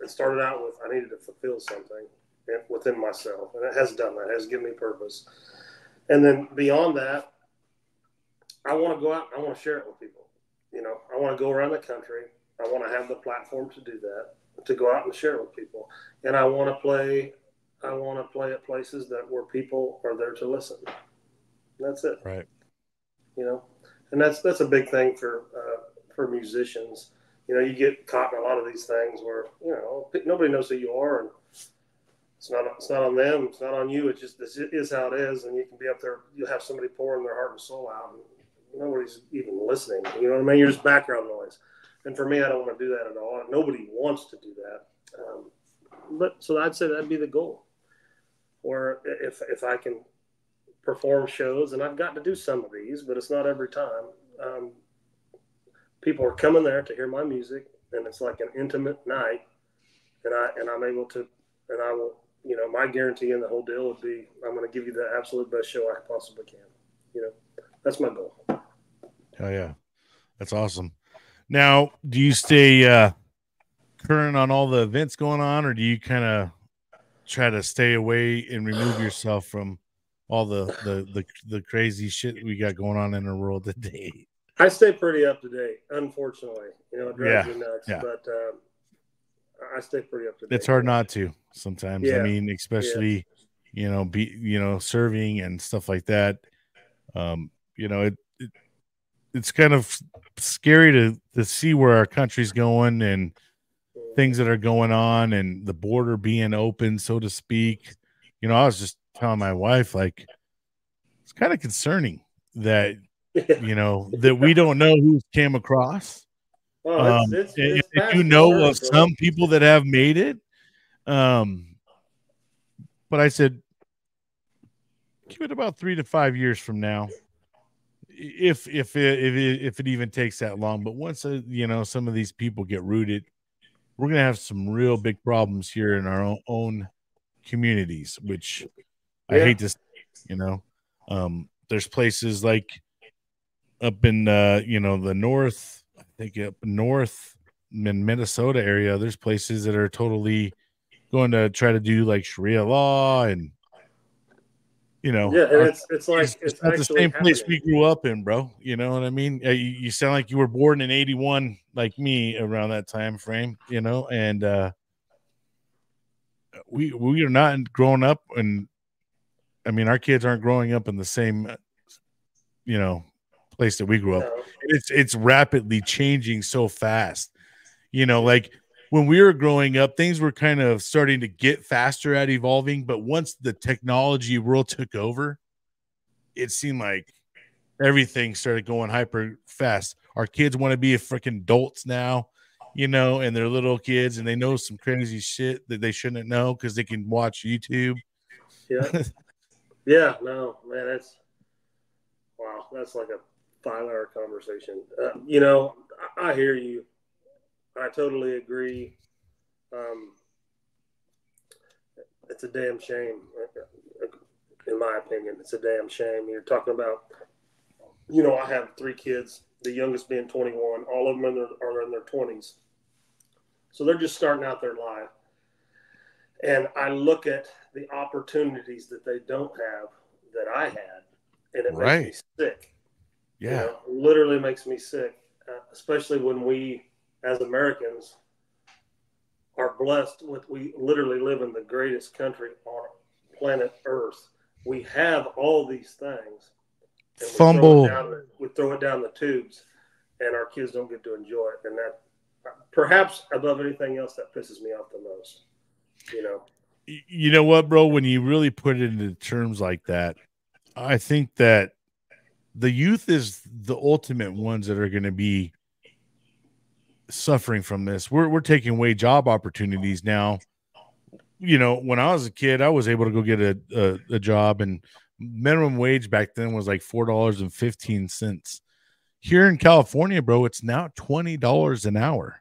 S3: it started out with I needed to fulfill something within myself, and it has done that. It has given me purpose. And then beyond that, I want to go out and I want to share it with people. I want to go around the country. I want to have the platform to do that, to go out and share it with people. And I want to play at places where people are there to listen. That's it.
S1: Right.
S3: And that's a big thing for musicians. You get caught in a lot of these things where, nobody knows who you are, and it's not on them. It's not on you. It's just, this is how it is. And you can be up there, you'll have somebody pouring their heart and soul out, and nobody's even listening. You know what I mean? You're just background noise. And for me, I don't want to do that at all. Nobody wants to do that. So I'd say that'd be the goal. Or if I can perform shows, and I've gotten to do some of these, but it's not every time. People are coming there to hear my music, and it's like an intimate night, and I'm able to, and I will, my guarantee in the whole deal would be, I'm going to give you the absolute best show I possibly can. That's my goal.
S1: Oh yeah, that's awesome. Now, do you stay current on all the events going on, or do you kind of try to stay away and remove yourself from all the crazy shit we got going on in the world today?
S3: I stay pretty up to date, unfortunately. It drives me nuts, but I stay pretty up to date.
S1: It's hard not to sometimes. I mean, especially serving and stuff like that. It's kind of scary to see where our country's going and things that are going on, and the border being open, so to speak. I was just telling my wife, like, it's kind of concerning that that we don't know who's came across. It's of some people that have made it. But I said, give it about 3 to 5 years from now, if it even takes that long. But once some of these people get rooted, we're gonna have some real big problems here in our own communities, which I hate to say. There's places like up in the north, I think up north in Minnesota area, there's places that are totally going to try to do like Sharia law, and
S3: and it's like
S1: it's not the same place we grew up in, bro. You know what I mean? You sound like you were born in 81 like me, around that time frame, and we are not growing up, and I mean, our kids aren't growing up in the same place that we grew up. It's rapidly changing so fast. Like when we were growing up, things were kind of starting to get faster at evolving, but once the technology world took over, it seemed like everything started going hyper fast. Our kids want to be freaking adults now, and they're little kids, and they know some crazy shit that they shouldn't know because they can watch YouTube.
S3: No, man, that's like a 5-hour conversation. I hear you. I totally agree. It's a damn shame, in my opinion. It's a damn shame. You're talking about, I have 3 kids, the youngest being 21. All of them are in their 20s. So they're just starting out their life. And I look at the opportunities that they don't have that I had, and it makes me sick.
S1: Yeah.
S3: Literally makes me sick, especially when we, as Americans, are blessed with, we literally live in the greatest country on planet Earth. We have all these things. And we throw it down the tubes, and our kids don't get to enjoy it. And that, perhaps above anything else, that pisses me off the most.
S1: You know what, bro? When you really put it into terms like that, I think that the youth is the ultimate ones that are going to be suffering from this. We're taking away job opportunities now. When I was a kid, I was able to go get a job, and minimum wage back then was like $4.15. Here in California, bro, it's now $20 an hour.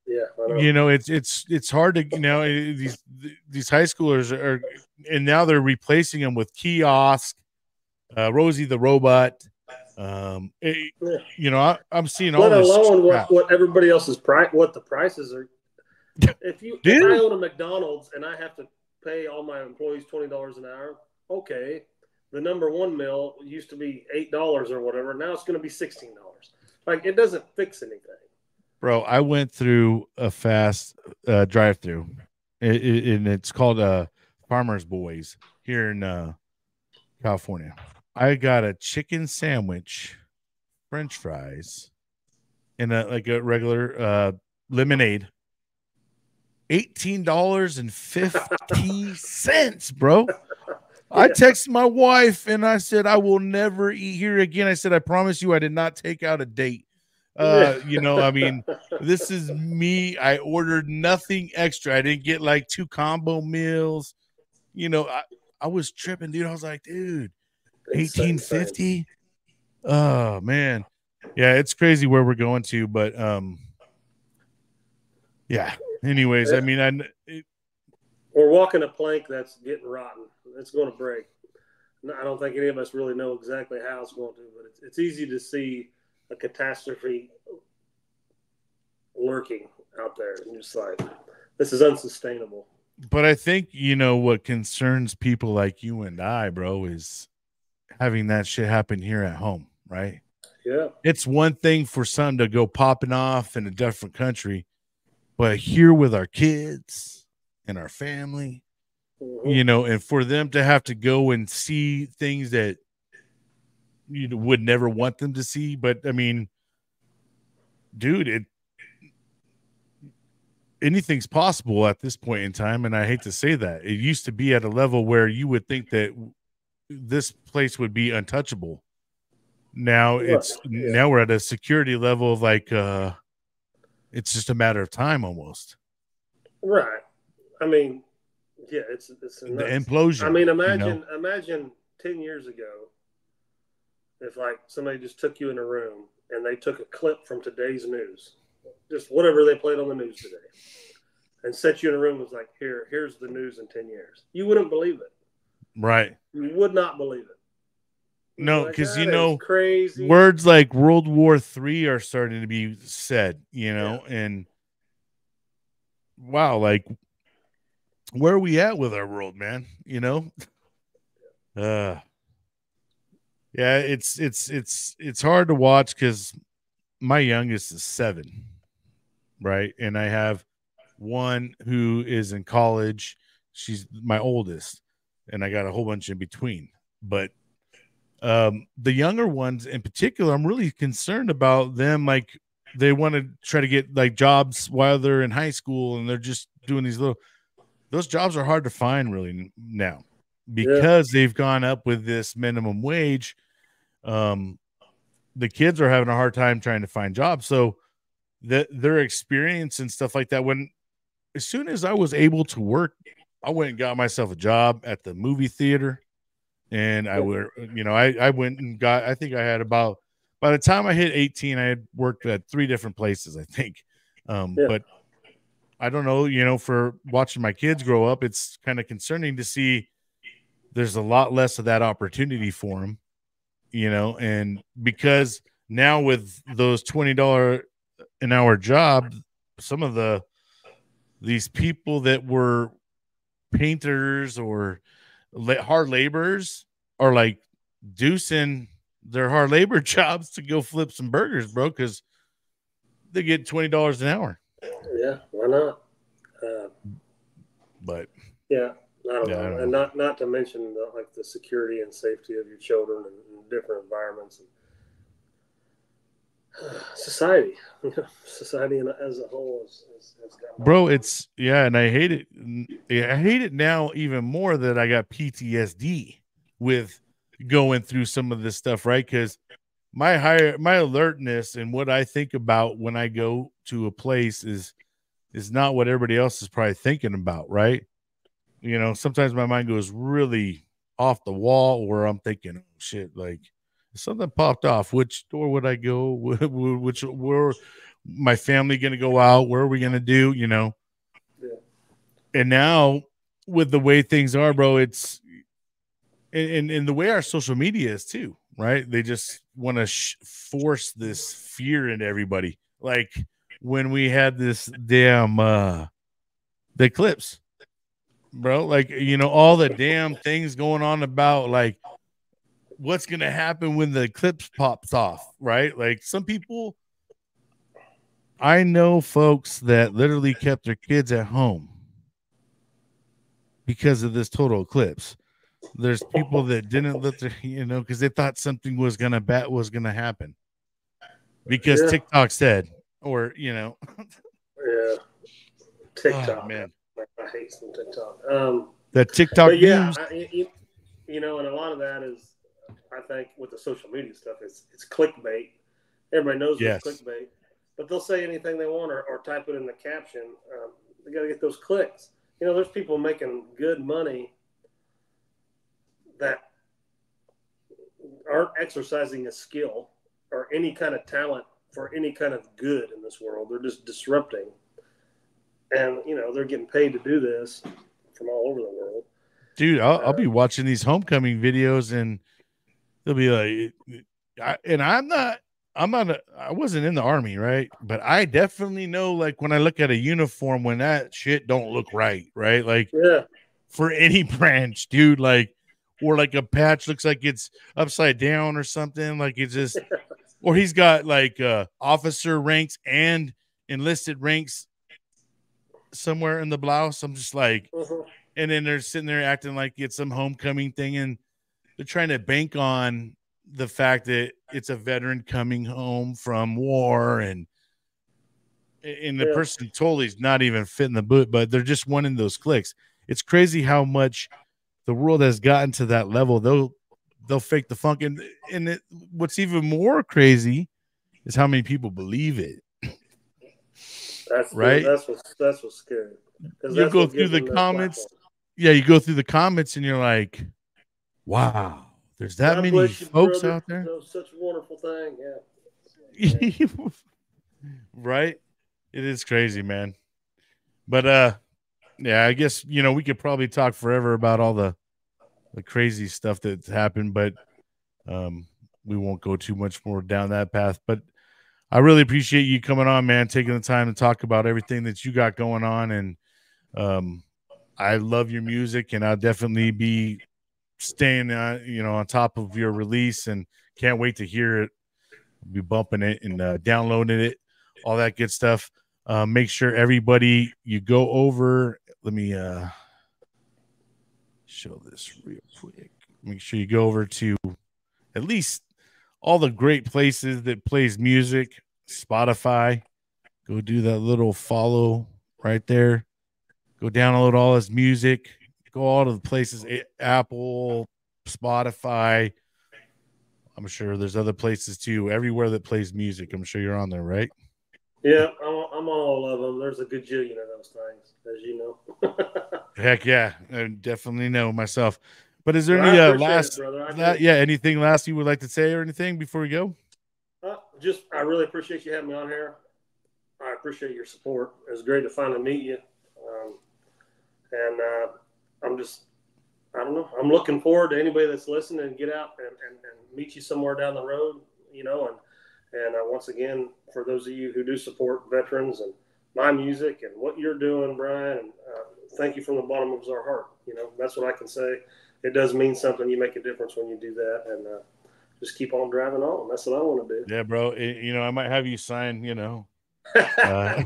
S3: Yeah,
S1: you know, it's hard to, you know, these high schoolers are, and now they're replacing them with kiosks, Rosie the Robot. You know, I'm seeing all
S3: let
S1: this.
S3: Alone what everybody else's price, what the prices are. If I own a McDonald's and I have to pay all my employees $20 an hour, okay. The number one meal used to be $8 or whatever. Now it's going to be $16. Like, it doesn't fix anything.
S1: Bro, I went through a fast drive-through, and it's called Farmer's Boys here in California. I got a chicken sandwich, French fries, and a regular lemonade. $18.50, bro. I texted my wife and I said, I will never eat here again. I said, I promise you, I did not take out a date. You know, I mean, this is me. I ordered nothing extra. I didn't get like 2 combo meals. You know, I was tripping, dude. I was like, dude, $18.50. Oh man. Yeah, it's crazy where we're going to, but yeah. Anyways, I mean,
S3: we're walking a plank that's getting rotten. It's going to break. I don't think any of us really know exactly how it's going to, but it's easy to see a catastrophe lurking out there. And just like, this is unsustainable.
S1: But I think, you know, what concerns people like you and I, bro, is having that shit happen here at home, right?
S3: Yeah.
S1: It's one thing for something to go popping off in a different country, but here with our kids and our family, you know, and for them to have to go and see things that you would never want them to see. But I mean, dude, anything's possible at this point in time. And I hate to say that. It used to be at a level where you would think that this place would be untouchable. Now now we're at a security level of like, it's just a matter of time almost.
S3: Right. I mean, yeah, it's
S1: the implosion.
S3: I mean, imagine 10 years ago, if like somebody just took you in a room and they took a clip from today's news, just whatever they played on the news today, and set you in a room and was like, here's the news in 10 years. You wouldn't believe it.
S1: Right.
S3: You would not believe it.
S1: No, because you know,
S3: crazy
S1: words like World War III are starting to be said, you know, and wow, like, where are we at with our world, man? You know? Yeah, it's hard to watch because my youngest is 7, right? And I have one who is in college. She's my oldest, and I got a whole bunch in between. But the younger ones in particular, I'm really concerned about them. Like, they want to try to get like jobs while they're in high school, and they're just doing these those jobs are hard to find really now because they've gone up with this minimum wage. The kids are having a hard time trying to find jobs. So their experience and stuff like that, as soon as I was able to work, I went and got myself a job at the movie theater. And I went and got, I think I had by the time I hit 18, I had worked at 3 different places, I think. But I don't know, you know, for watching my kids grow up, it's kind of concerning to see there's a lot less of that opportunity for them, you know, and because now with those $20 an hour jobs, some of these people that were painters or hard laborers are like deucing their hard labor jobs to go flip some burgers, bro, because they get $20 an hour.
S3: Yeah, why not?
S1: But
S3: yeah, I don't know. And not to mention the security and safety of your children in different environments and society as a whole has
S1: bro, it's and I hate it. I hate it now even more that I got PTSD with going through some of this stuff, right? Because my alertness and what I think about when I go to a place is not what everybody else is probably thinking about, right? You know, sometimes my mind goes really off the wall where I'm thinking, oh shit, like if something popped off, which door would I go? my family going to go out? Where are we going to do, you know?
S3: Yeah.
S1: And now with the way things are, bro, it's, and the way our social media is too, right? They just want to force this fear into everybody. Like when we had this damn, the eclipse, bro, like, you know, all the damn things going on about like what's going to happen when the eclipse pops off, right? Like some people, I know folks that literally kept their kids at home because of this total eclipse. There's people that didn't let their, you know, because they thought something was gonna happen because TikTok said, or you know,
S3: yeah, TikTok.
S1: Oh, man,
S3: I hate some TikTok.
S1: the TikTok
S3: but yeah,
S1: news.
S3: you know, and a lot of that is, I think, with the social media stuff, it's clickbait. Everybody knows it's clickbait, but they'll say anything they want or type it in the caption. They got to get those clicks. You know, there's people making good money that aren't exercising a skill or any kind of talent for any kind of good in this world. They're just disrupting. And, you know, they're getting paid to do this from all over the world.
S1: Dude, I'll be watching these homecoming videos and they'll be like, I wasn't in the army, right? But I definitely know, like, when I look at a uniform, when that shit don't look right? Like, for any branch, dude, like, or like a patch looks like it's upside down or something. Like it's just, or he's got like officer ranks and enlisted ranks somewhere in the blouse. I'm just like, and then they're sitting there acting like it's some homecoming thing, and they're trying to bank on the fact that it's a veteran coming home from war, and the person totally is not even fitting the boot, but they're just wanting those clicks. It's crazy how much the world has gotten to that level. They'll fake the funk, and what's even more crazy is how many people believe it.
S3: That's
S1: right.
S3: That's what's scary.
S1: You go through the comments. Yeah, you go through the comments, and you're like, "Wow, there's that many folks out there."
S3: Such a wonderful thing.
S1: Yeah. Right. It is crazy, man. But yeah, I guess, you know, we could probably talk forever about all the crazy stuff that's happened, but we won't go too much more down that path. But I really appreciate you coming on, man, taking the time to talk about everything that you got going on. And I love your music, and I'll definitely be staying, you know, on top of your release, and can't wait to hear it. I'll be bumping it and downloading it, all that good stuff. Make sure everybody, you go over. Let me show this real quick. Make sure you go over to at least all the great places that plays music. Spotify, go do that little follow right there. Go download all his music. Go all to the places, Apple, Spotify. I'm sure there's other places too. Everywhere that plays music, I'm sure you're on there, right?
S3: Yeah, I'm on all of them. There's a gajillion of those things, as you know.
S1: Heck yeah, I definitely know myself. But is there any last? Anything last you would like to say or anything before we go?
S3: I really appreciate you having me on here. I appreciate your support. It was great to finally meet you. I don't know. I'm looking forward to anybody that's listening and get out and meet you somewhere down the road, you know, and once again, for those of you who do support veterans and my music and what you're doing, Brian, thank you from the bottom of our heart. You know, that's what I can say. It does mean something. You make a difference when you do that, and just keep on driving on. That's what I want to do.
S1: Yeah, bro. You know, I might have you sign, you know.
S3: Yeah,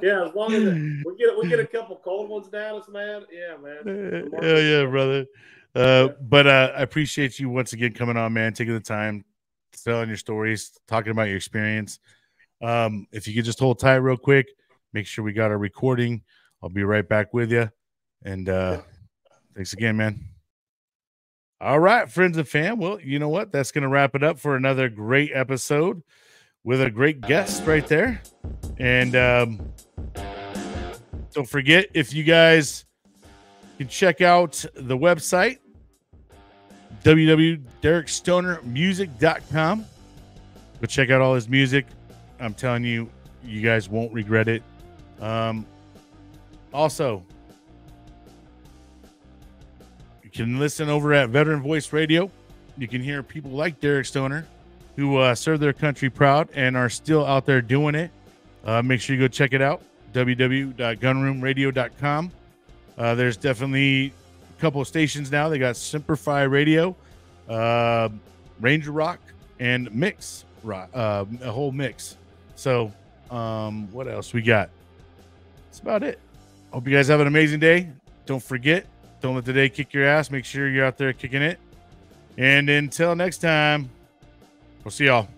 S3: as long as we get a couple cold ones down, man. Yeah, man.
S1: Hell yeah, brother. But I appreciate you once again coming on, man, taking the time, telling your stories, talking about your experience. If you could just hold tight real quick, make sure we got our recording. I'll be right back with you. And thanks again, man. All right, friends and fam. Well, you know what? That's going to wrap it up for another great episode with a great guest right there. And don't forget, if you guys can check out the website, www.derekstonermusic.com. Go check out all his music. I'm telling you, You guys won't regret it. Also, you can listen over at Veteran Voice Radio. You can hear people like Derek Stoner who serve their country proud and are still out there doing it. Make sure you go check it out, www.gunroomradio.com. There's definitely a couple of stations now. They got Simplify Radio, Ranger Rock, and Mix Rock, a whole mix. So what else we got? That's about it. Hope you guys have an amazing day. Don't forget, don't let the day kick your ass. Make sure you're out there kicking it. And until next time, we'll see y'all.